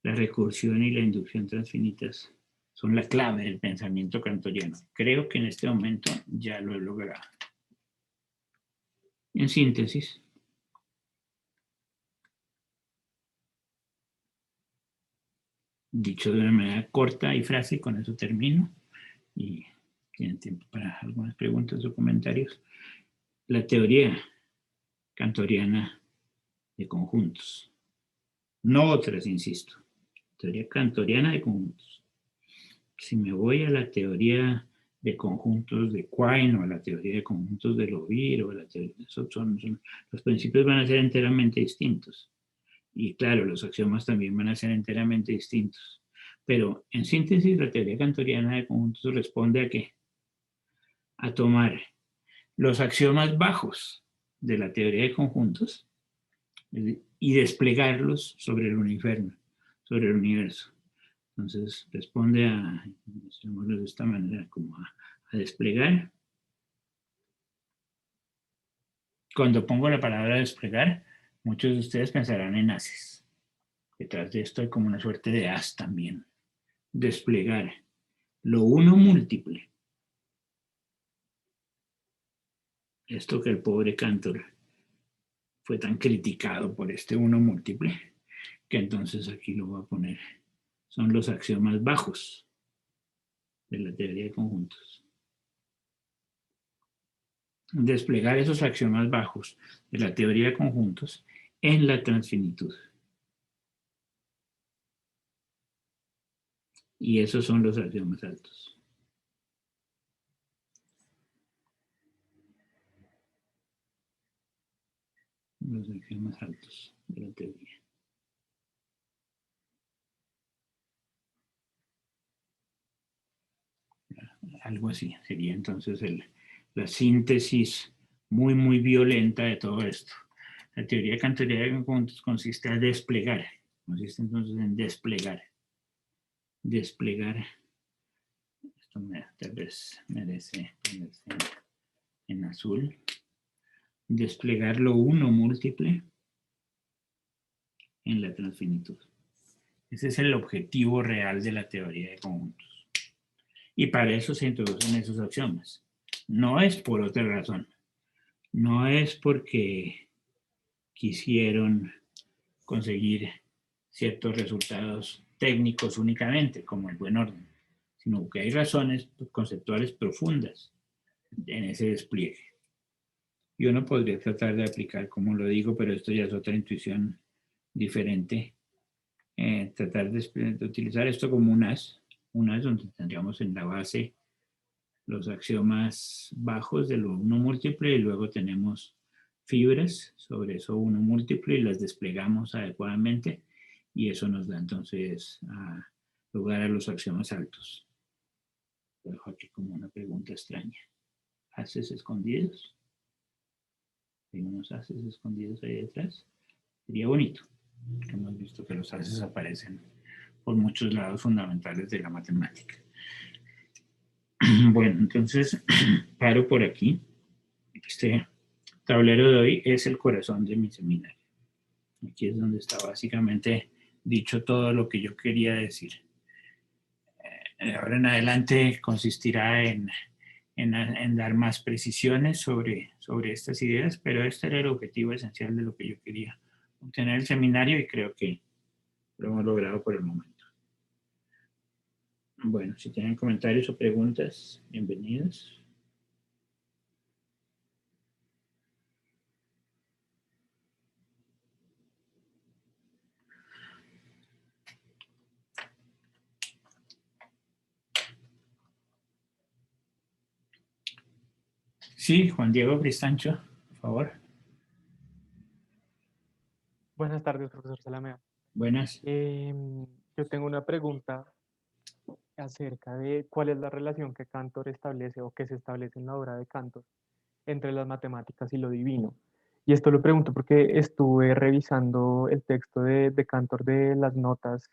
la recursión y la inducción transfinitas son la clave del pensamiento kantoriano. Creo que en este momento ya lo he logrado. En síntesis, dicho de una manera corta y frase, con eso termino. Y tienen tiempo para algunas preguntas o comentarios. La teoría kantoriana de conjuntos. No otras, insisto. Teoría kantoriana de conjuntos. Si me voy a la teoría de conjuntos de Quine o a la teoría de conjuntos de Lovir o a la teoría de los principios van a ser enteramente distintos. Y claro, los axiomas también van a ser enteramente distintos. Pero en síntesis, la teoría kantoriana de conjuntos responde a ¿qué? A tomar los axiomas bajos de la teoría de conjuntos y desplegarlos sobre el universo. Entonces responde a, llamémoslo de esta manera, como a desplegar. Cuando pongo la palabra desplegar, muchos de ustedes pensarán en haces. Detrás de esto hay como una suerte de as también. Desplegar lo uno múltiple esto que el pobre Cantor fue tan criticado por este uno múltiple, que entonces aquí lo voy a poner. Son los axiomas bajos de la teoría de conjuntos. Desplegar esos axiomas bajos de la teoría de conjuntos en la transfinitud. Y esos son los axiomas altos. Los axiomas altos de la teoría. Algo así sería entonces la síntesis muy violenta de todo esto. La teoría cantoriana consiste en desplegar, consiste entonces en desplegar. Esto tal vez merece ponerse en azul. Desplegar lo uno múltiple en la transfinitud. Ese es el objetivo real de la teoría de conjuntos. Y para eso se introducen esos axiomas. No es por otra razón. No es porque quisieron conseguir ciertos resultados técnicos únicamente, como el buen orden, sino que hay razones conceptuales profundas en ese despliegue. Yo no podría tratar de aplicar, como lo digo, pero esto ya es otra intuición diferente. Tratar de utilizar esto como un as donde tendríamos en la base los axiomas bajos de lo uno múltiple y luego tenemos fibras sobre eso uno múltiple y las desplegamos adecuadamente y eso nos da entonces lugar a los axiomas altos. Lo dejo aquí como una pregunta extraña. ¿Haces escondidos? Hay unos haces escondidos ahí detrás. Sería bonito. Hemos visto que los haces aparecen por muchos lados fundamentales de la matemática. Bueno, entonces paro por aquí. Este tablero de hoy es el corazón de mi seminario. Aquí es donde está básicamente dicho todo lo que yo quería decir. Ahora en adelante consistirá en dar más precisiones sobre estas ideas, pero este era el objetivo esencial de lo que yo quería obtener el seminario y creo que lo hemos logrado por el momento. Bueno, si tienen comentarios o preguntas, bienvenidos. Sí, Juan Diego Cristancho, por favor. Buenas tardes, profesor Salamea. Buenas. Yo tengo una pregunta acerca de cuál es la relación que Cantor establece o que se establece en la obra de Cantor entre las matemáticas y lo divino. Y esto lo pregunto porque estuve revisando el texto de Cantor de las notas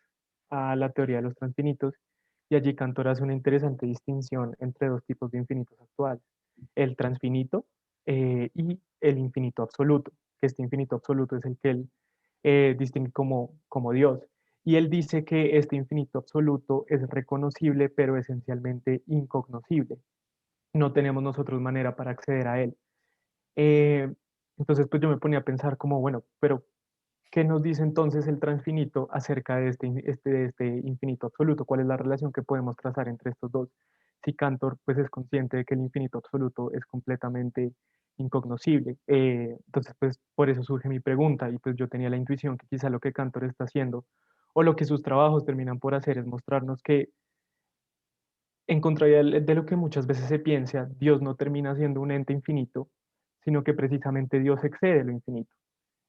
a la teoría de los transfinitos y allí Cantor hace una interesante distinción entre dos tipos de infinitos actuales, el transfinito y el infinito absoluto, que este infinito absoluto es el que él distingue como Dios. Y él dice que este infinito absoluto es reconocible, pero esencialmente incognoscible. No tenemos nosotros manera para acceder a él. Eh, entonces, pues yo me ponía a pensar como, bueno, pero ¿qué nos dice entonces el transfinito acerca de este infinito absoluto? ¿Cuál es la relación que podemos trazar entre estos dos? Si Cantor pues es consciente de que el infinito absoluto es completamente incognoscible. Entonces, pues por eso surge mi pregunta y pues yo tenía la intuición que quizá lo que Cantor está haciendo o lo que sus trabajos terminan por hacer es mostrarnos que en contrario de lo que muchas veces se piensa, Dios no termina siendo un ente infinito, sino que precisamente Dios excede lo infinito.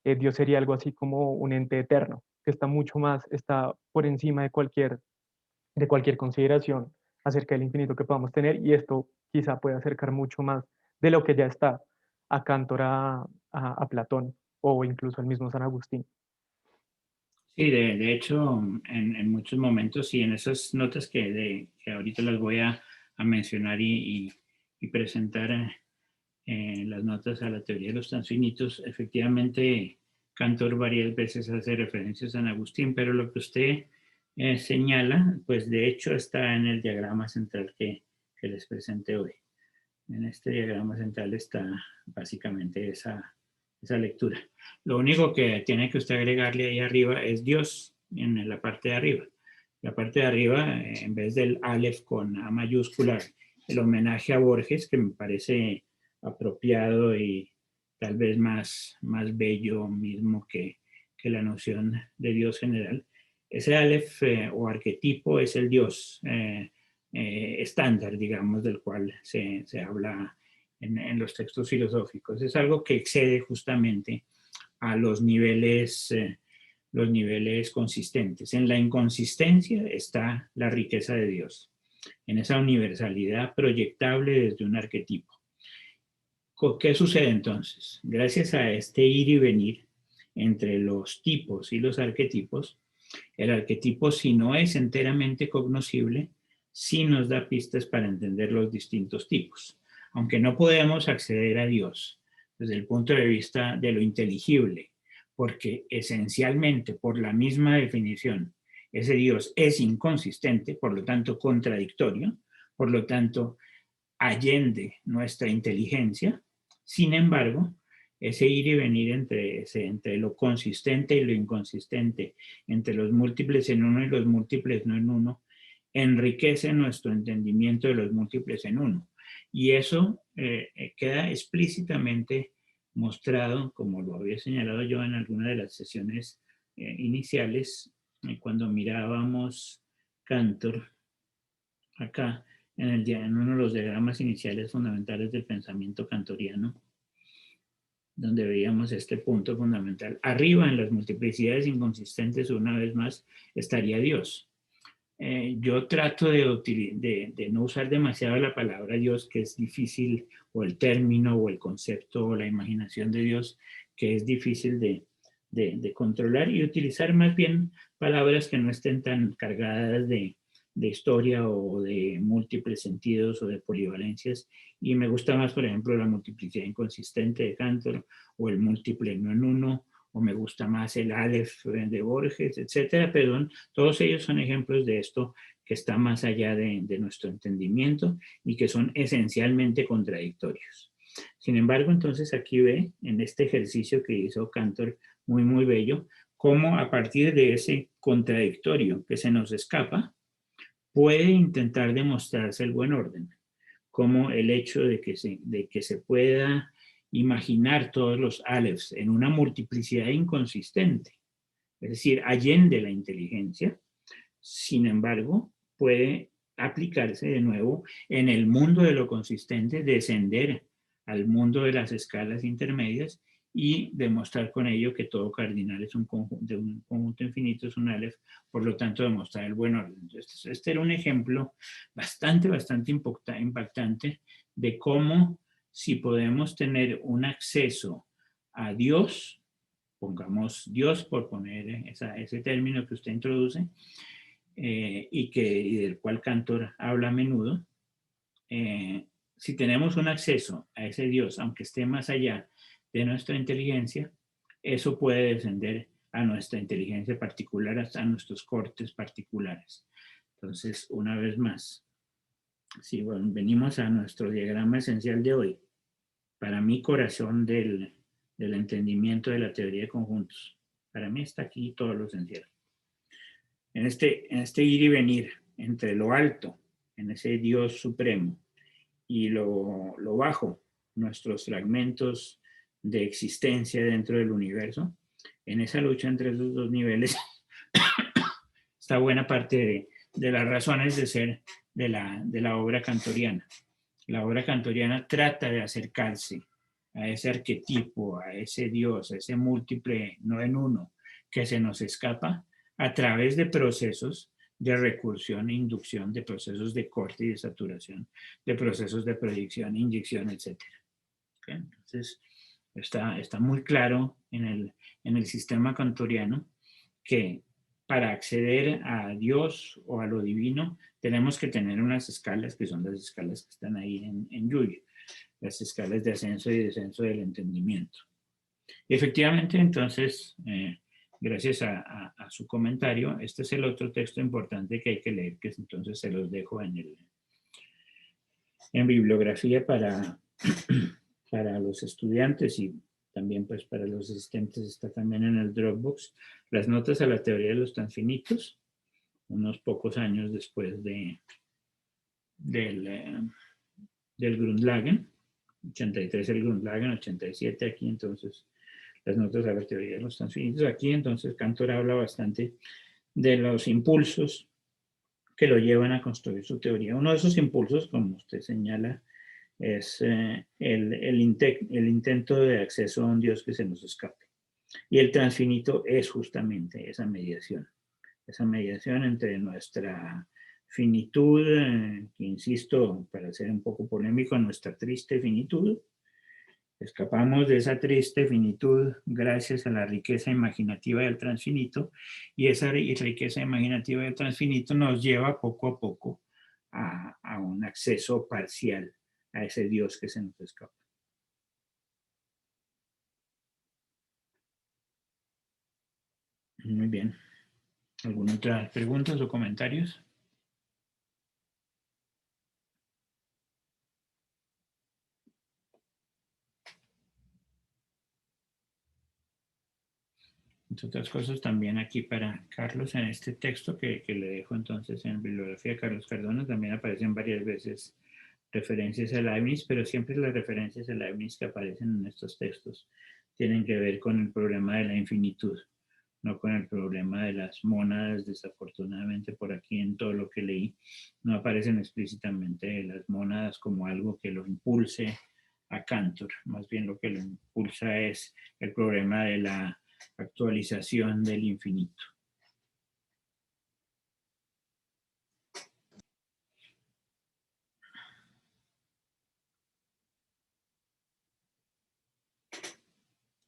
Dios sería algo así como un ente eterno, que está mucho más, está por encima de cualquier consideración acerca del infinito que podamos tener, y esto quizá puede acercar mucho más de lo que ya está a Cantor, a Platón o incluso al mismo San Agustín. Sí, de hecho, en muchos momentos y en esas notas que ahorita las voy a mencionar y presentar las notas a la teoría de los transfinitos, efectivamente, Cantor varias veces hace referencia a San Agustín, pero lo que usted señala, pues de hecho está en el diagrama central que les presenté hoy. En este diagrama central está básicamente esa lectura. Lo único que tiene que usted agregarle ahí arriba es Dios en la parte de arriba. La parte de arriba, en vez del Aleph con A mayúscula, el homenaje a Borges, que me parece apropiado y tal vez más bello mismo que la noción de Dios general. Ese Aleph o arquetipo es el Dios estándar, digamos, del cual se habla en los textos filosóficos. Es algo que excede justamente a los niveles consistentes. En la inconsistencia está la riqueza de Dios, en esa universalidad proyectable desde un arquetipo. ¿Qué sucede entonces? Gracias a este ir y venir entre los tipos y los arquetipos, el arquetipo, si no es enteramente cognoscible, sí nos da pistas para entender los distintos tipos. Aunque no podemos acceder a Dios desde el punto de vista de lo inteligible, porque esencialmente, por la misma definición, ese Dios es inconsistente, por lo tanto contradictorio, por lo tanto allende nuestra inteligencia. Sin embargo, ese ir y venir entre lo consistente y lo inconsistente, entre los múltiples en uno y los múltiples no en uno, enriquece nuestro entendimiento de los múltiples en uno. Y eso queda explícitamente mostrado, como lo había señalado yo en alguna de las sesiones iniciales, cuando mirábamos Cantor acá, en uno de los diagramas iniciales fundamentales del pensamiento kantoriano, donde veíamos este punto fundamental. Arriba, en las multiplicidades inconsistentes, una vez más, estaría Dios. Yo trato de no usar demasiado la palabra Dios, que es difícil, o el término, o el concepto, o la imaginación de Dios, que es difícil de controlar, y utilizar más bien palabras que no estén tan cargadas de historia o de múltiples sentidos o de polivalencias. Y me gusta más, por ejemplo, la multiplicidad inconsistente de Cantor, o el múltiple no en uno, o me gusta más el Aleph de Borges, etcétera. Perdón, todos ellos son ejemplos de esto que está más allá de nuestro entendimiento y que son esencialmente contradictorios. Sin embargo, entonces aquí ve, en este ejercicio que hizo Cantor, muy bello, cómo a partir de ese contradictorio que se nos escapa, puede intentar demostrarse el buen orden, como el hecho de que se pueda imaginar todos los Alephs en una multiplicidad inconsistente, es decir, allende la inteligencia. Sin embargo, puede aplicarse de nuevo en el mundo de lo consistente, descender al mundo de las escalas intermedias y demostrar con ello que todo cardinal es un conjunto infinito, es un Aleph, por lo tanto demostrar el buen orden. Entonces, este era un ejemplo bastante impactante de cómo, si podemos tener un acceso a Dios, pongamos Dios por poner ese término que usted introduce, y del cual Cantor habla a menudo, si tenemos un acceso a ese Dios, aunque esté más allá de nuestra inteligencia, eso puede descender a nuestra inteligencia particular, hasta nuestros cortes particulares. Entonces, una vez más, si venimos a nuestro diagrama esencial de hoy, para mí, corazón del entendimiento de la teoría de conjuntos, para mí está aquí todo lo esencial. En este ir y venir entre lo alto, en ese Dios supremo, y lo bajo, nuestros fragmentos de existencia dentro del universo, en esa lucha entre esos dos niveles está buena parte de las razones de ser de la obra cantoriana. La obra cantoriana trata de acercarse a ese arquetipo, a ese Dios, a ese múltiple no en uno que se nos escapa, a través de procesos de recursión e inducción, de procesos de corte y de saturación, de procesos de proyección, inyección, etc. ¿Okay? Entonces, está muy claro en el sistema cantoriano que para acceder a Dios o a lo divino tenemos que tener unas escalas que son las escalas que están ahí en Yuya, las escalas de ascenso y descenso del entendimiento. Y efectivamente, entonces, gracias a su comentario, este es el otro texto importante que hay que leer, que entonces se los dejo en en bibliografía para los estudiantes y también pues para los asistentes está también en el Dropbox, las notas a la teoría de los transfinitos, unos pocos años después del Grundlagen, 83 el Grundlagen, 87 aquí, entonces las notas a la teoría de los transfinitos. Aquí entonces Cantor habla bastante de los impulsos que lo llevan a construir su teoría. Uno de esos impulsos, como usted señala, es el intento de acceso a un Dios que se nos escape. Y el transfinito es justamente esa mediación entre nuestra finitud, que insisto, para ser un poco polémico, nuestra triste finitud. Escapamos de esa triste finitud gracias a la riqueza imaginativa del transfinito, y esa riqueza imaginativa del transfinito nos lleva poco a poco a un acceso parcial a ese Dios que se nos escapa. Muy bien. ¿Alguna otra preguntas o comentarios? Entre otras cosas, también aquí para Carlos, en este texto que le dejo entonces en bibliografía de Carlos Cardona, también aparecen varias veces referencias a Leibniz, pero siempre las referencias a Leibniz que aparecen en estos textos tienen que ver con el problema de la infinitud, no con el problema de las mónadas. Desafortunadamente, por aquí en todo lo que leí, no aparecen explícitamente las mónadas como algo que lo impulse a Cantor. Más bien lo que lo impulsa es el problema de la actualización del infinito.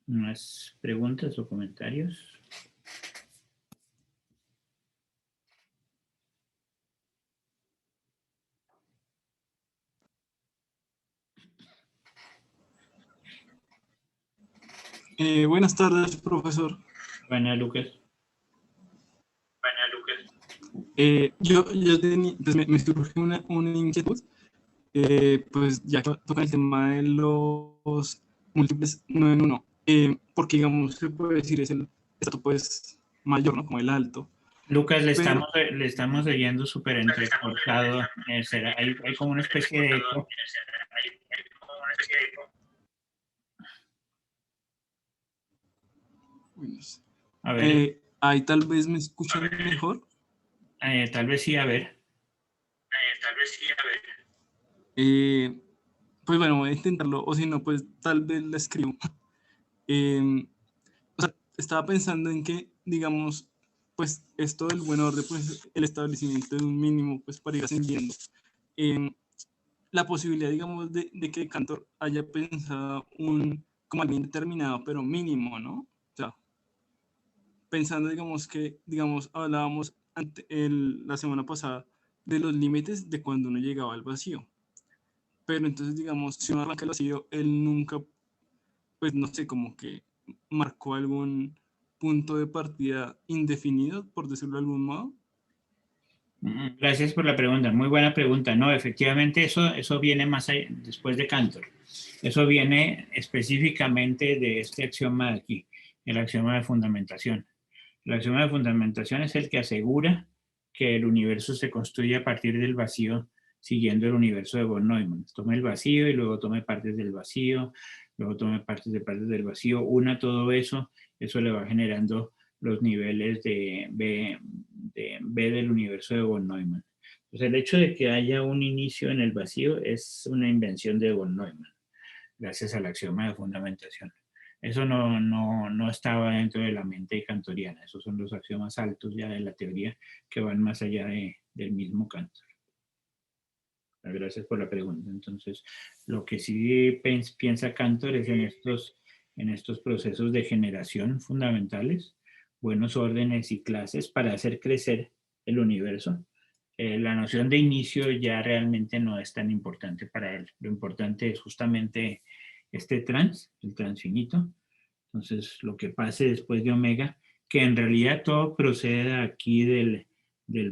¿Más preguntas o comentarios? Buenas tardes, profesor. Buenas, Lucas. Pues me surge una inquietud, pues ya que toca el tema de los múltiples 9 en 1, porque digamos, se puede decir es el estrato pues mayor, ¿no? Como el alto. Lucas, le Pero, estamos oyendo súper entrecortado. Hay como una especie de eco. A ver. Ahí tal vez me escuchan mejor. Tal vez sí, a ver. Pues bueno, voy a intentarlo, o si no, pues tal vez la escribo. O sea, estaba pensando en que, digamos, pues esto del buen orden, pues el establecimiento de un mínimo, pues para ir ascendiendo. La posibilidad, digamos, de que Cantor haya pensado como algo indeterminado, pero mínimo, ¿no? O sea, pensando, digamos, que, digamos, hablábamos la semana pasada de los límites de cuando uno llegaba al vacío. Pero entonces, digamos, si uno arranca el vacío, él nunca, pues no sé, como que marcó algún punto de partida indefinido, por decirlo de algún modo. Gracias por la pregunta, muy buena pregunta. No, efectivamente eso viene más allá, después de Cantor. Eso viene específicamente de este axioma de aquí, el axioma de fundamentación. El axioma de fundamentación es el que asegura que el universo se construye a partir del vacío siguiendo el universo de von Neumann. Tome el vacío y luego tome partes del vacío, luego tome partes del vacío, una todo eso le va generando los niveles de B del universo de von Neumann. Entonces, el hecho de que haya un inicio en el vacío es una invención de von Neumann, gracias al axioma de fundamentación. Eso no estaba dentro de la mente cantoriana. Esos son los axiomas altos ya de la teoría que van más allá del mismo Cantor. Gracias por la pregunta. Entonces, lo que sí piensa Cantor es en estos procesos de generación fundamentales, buenos órdenes y clases para hacer crecer el universo. La noción de inicio ya realmente no es tan importante para él. Lo importante es justamente el transfinito. Entonces, lo que pase después de omega, que en realidad todo procede aquí del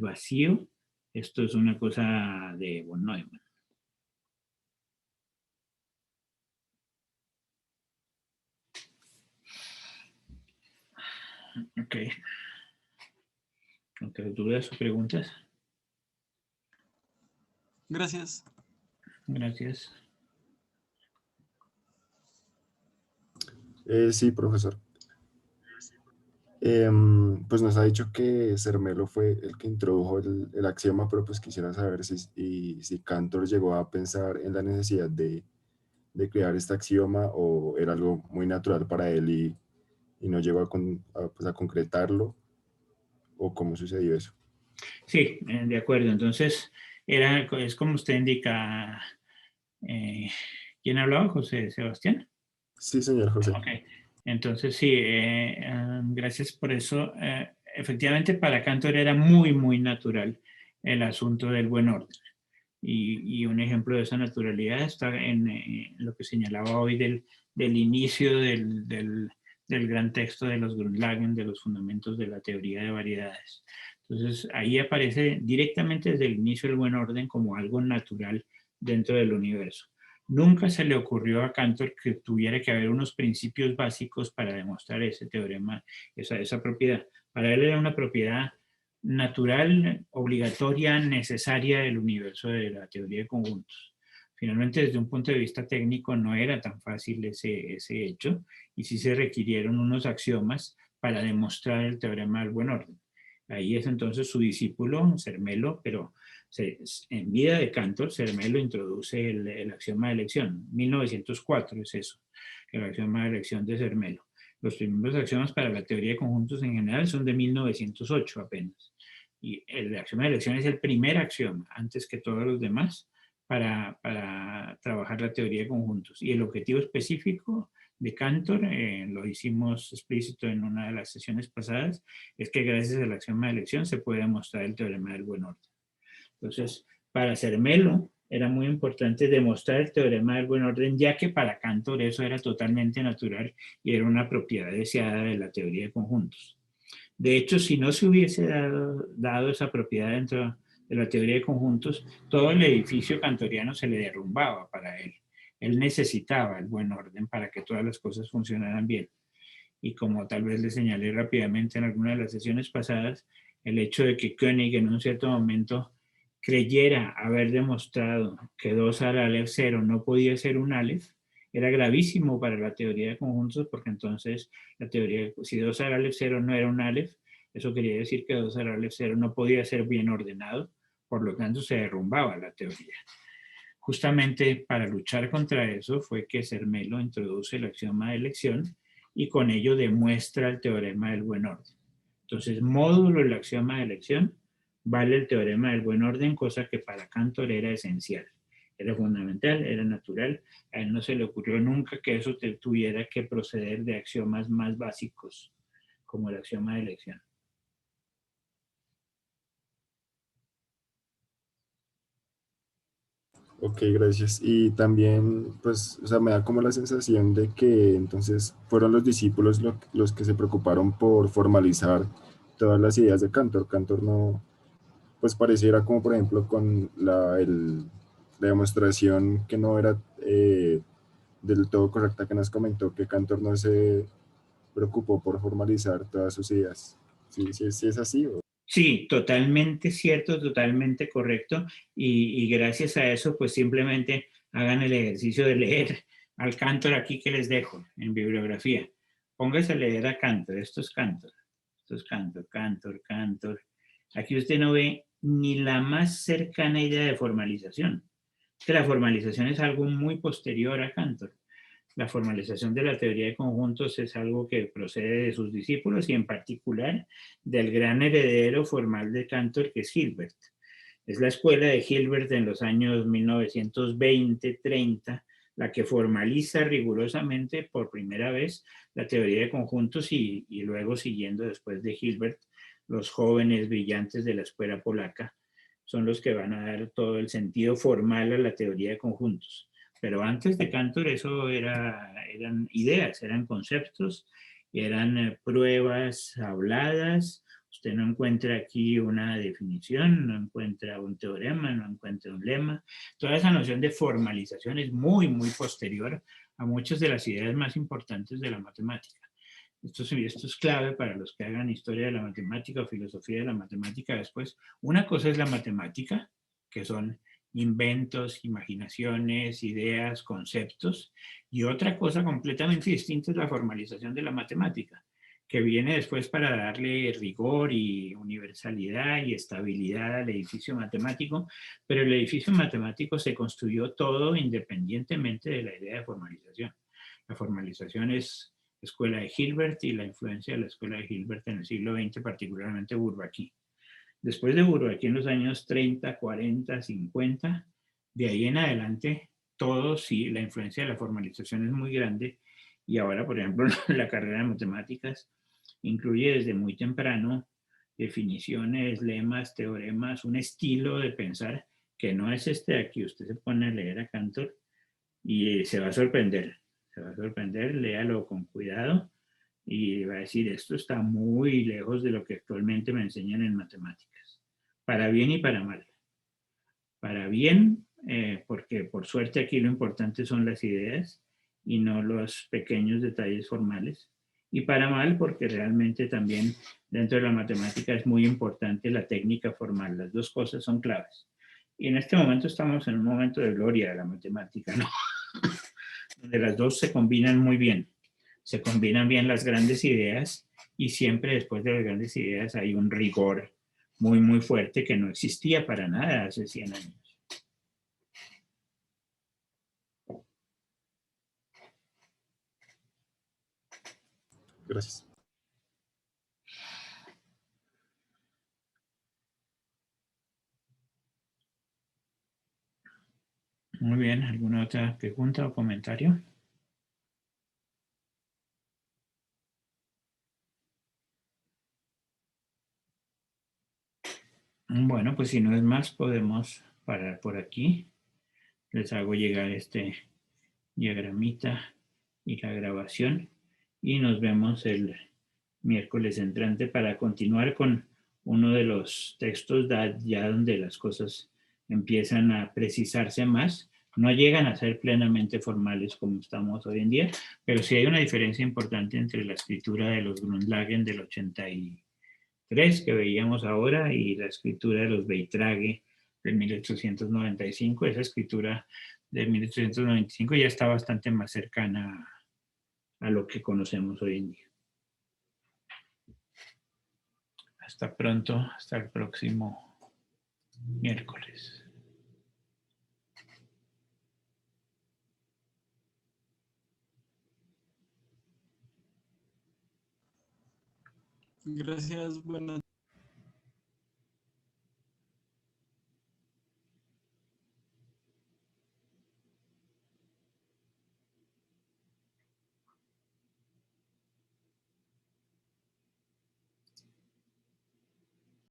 vacío. Esto es una cosa de von Neumann. Ok. ¿Otras dudas o preguntas? Gracias. Gracias. Sí, profesor. Pues nos ha dicho que Zermelo fue el que introdujo el axioma, pero pues quisiera saber si Cantor llegó a pensar en la necesidad de crear este axioma o era algo muy natural para él y no llegó pues, a concretarlo, o cómo sucedió eso. Sí, de acuerdo. Entonces, es como usted indica. ¿Quién hablaba? José Sebastián. Sí, señor José. Ok. Entonces, sí, gracias por eso. Efectivamente, para Cantor era muy, muy natural el asunto del buen orden. Y un ejemplo de esa naturalidad está en lo que señalaba hoy del inicio del gran texto de los Grundlagen, de los fundamentos de la teoría de variedades. Entonces, ahí aparece directamente desde el inicio el buen orden como algo natural dentro del universo. Nunca se le ocurrió a Cantor que tuviera que haber unos principios básicos para demostrar ese teorema, esa propiedad. Para él era una propiedad natural, obligatoria, necesaria del universo de la teoría de conjuntos. Finalmente, desde un punto de vista técnico, no era tan fácil ese hecho y sí se requirieron unos axiomas para demostrar el teorema del buen orden. Ahí es entonces su discípulo, Zermelo, pero en vida de Cantor, Zermelo introduce el axioma de elección. 1904 es eso, el axioma de elección de Zermelo. Los primeros axiomas para la teoría de conjuntos en general son de 1908 apenas. Y el axioma de elección es el primer axioma, antes que todos los demás, para trabajar la teoría de conjuntos. Y el objetivo específico de Cantor, lo hicimos explícito en una de las sesiones pasadas, es que gracias al axioma de elección se puede demostrar el teorema del buen orden. Entonces, para Zermelo era muy importante demostrar el teorema del buen orden, ya que para Cantor eso era totalmente natural y era una propiedad deseada de la teoría de conjuntos. De hecho, si no se hubiese dado esa propiedad dentro de la teoría de conjuntos, todo el edificio cantoriano se le derrumbaba para él. Él necesitaba el buen orden para que todas las cosas funcionaran bien. Y como tal vez le señalé rápidamente en alguna de las sesiones pasadas, el hecho de que Koenig en un cierto momento creyera haber demostrado que 2 al Aleph 0 no podía ser un Aleph, era gravísimo para la teoría de conjuntos, porque entonces la teoría, si 2 al Aleph 0 no era un Aleph, eso quería decir que 2 al Aleph 0 no podía ser bien ordenado, por lo tanto se derrumbaba la teoría. Justamente para luchar contra eso fue que Zermelo introduce el axioma de elección y con ello demuestra el teorema del buen orden. Entonces, módulo el axioma de elección, vale el teorema del buen orden, cosa que para Cantor era esencial. Era fundamental, era natural. A él no se le ocurrió nunca que eso tuviera que proceder de axiomas más básicos, como el axioma de elección. Ok, gracias. Y también, pues, o sea, me da como la sensación de que entonces fueron los discípulos los que se preocuparon por formalizar todas las ideas de Cantor. Cantor no, pues pareciera como, por ejemplo, con la demostración que no era del todo correcta que nos comentó, que Cantor no se preocupó por formalizar todas sus ideas. ¿Sí es así? Sí, totalmente cierto, totalmente correcto. Y gracias a eso, pues simplemente hagan el ejercicio de leer al Cantor aquí que les dejo en bibliografía. Póngase a leer a Cantor, esto es Cantor, Cantor. Aquí usted no ve ni la más cercana idea de formalización. Que la formalización es algo muy posterior a Cantor. La formalización de la teoría de conjuntos es algo que procede de sus discípulos y en particular del gran heredero formal de Cantor, que es Hilbert. Es la escuela de Hilbert en los años 1920-30 la que formaliza rigurosamente por primera vez la teoría de conjuntos y luego siguiendo después de Hilbert, los jóvenes brillantes de la escuela polaca son los que van a dar todo el sentido formal a la teoría de conjuntos. Pero antes de Cantor eso eran ideas, eran conceptos, eran pruebas habladas. Usted no encuentra aquí una definición, no encuentra un teorema, no encuentra un lema. Toda esa noción de formalización es muy, muy posterior a muchas de las ideas más importantes de la matemática. Esto es clave para los que hagan historia de la matemática o filosofía de la matemática después. Una cosa es la matemática, que son inventos, imaginaciones, ideas, conceptos, y otra cosa completamente distinta es la formalización de la matemática, que viene después para darle rigor y universalidad y estabilidad al edificio matemático, pero el edificio matemático se construyó todo independientemente de la idea de formalización. La formalización es escuela de Hilbert y la influencia de la escuela de Hilbert en el siglo XX, particularmente Bourbaki. Después de Bourbaki en los años 30, 40, 50, de ahí en adelante, todo sí, la influencia de la formalización es muy grande y ahora, por ejemplo, la carrera de matemáticas incluye desde muy temprano definiciones, lemas, teoremas, un estilo de pensar que no es este de aquí. Usted se pone a leer a Cantor y se va a sorprender, léalo con cuidado y va a decir, esto está muy lejos de lo que actualmente me enseñan en matemáticas, para bien y para mal. Para bien, porque por suerte aquí lo importante son las ideas y no los pequeños detalles formales. Y para mal, porque realmente también dentro de la matemática es muy importante la técnica formal. Las dos cosas son claves. Y en este momento estamos en un momento de gloria de la matemática, ¿no? Donde las dos se combinan muy bien. Se combinan bien las grandes ideas y siempre después de las grandes ideas hay un rigor muy, muy fuerte que no existía para nada hace 100 años. Gracias. Muy bien, ¿alguna otra pregunta o comentario? Bueno, pues si no es más, podemos parar por aquí. Les hago llegar este diagramita y la grabación y nos vemos el miércoles entrante para continuar con uno de los textos ya donde las cosas empiezan a precisarse más. No llegan a ser plenamente formales como estamos hoy en día, pero sí hay una diferencia importante entre la escritura de los Grundlagen del 83 que veíamos ahora y la escritura de los Beitrage del 1895. Esa escritura de 1895 ya está bastante más cercana a lo que conocemos hoy en día. Hasta pronto, hasta el próximo miércoles. Gracias, buenas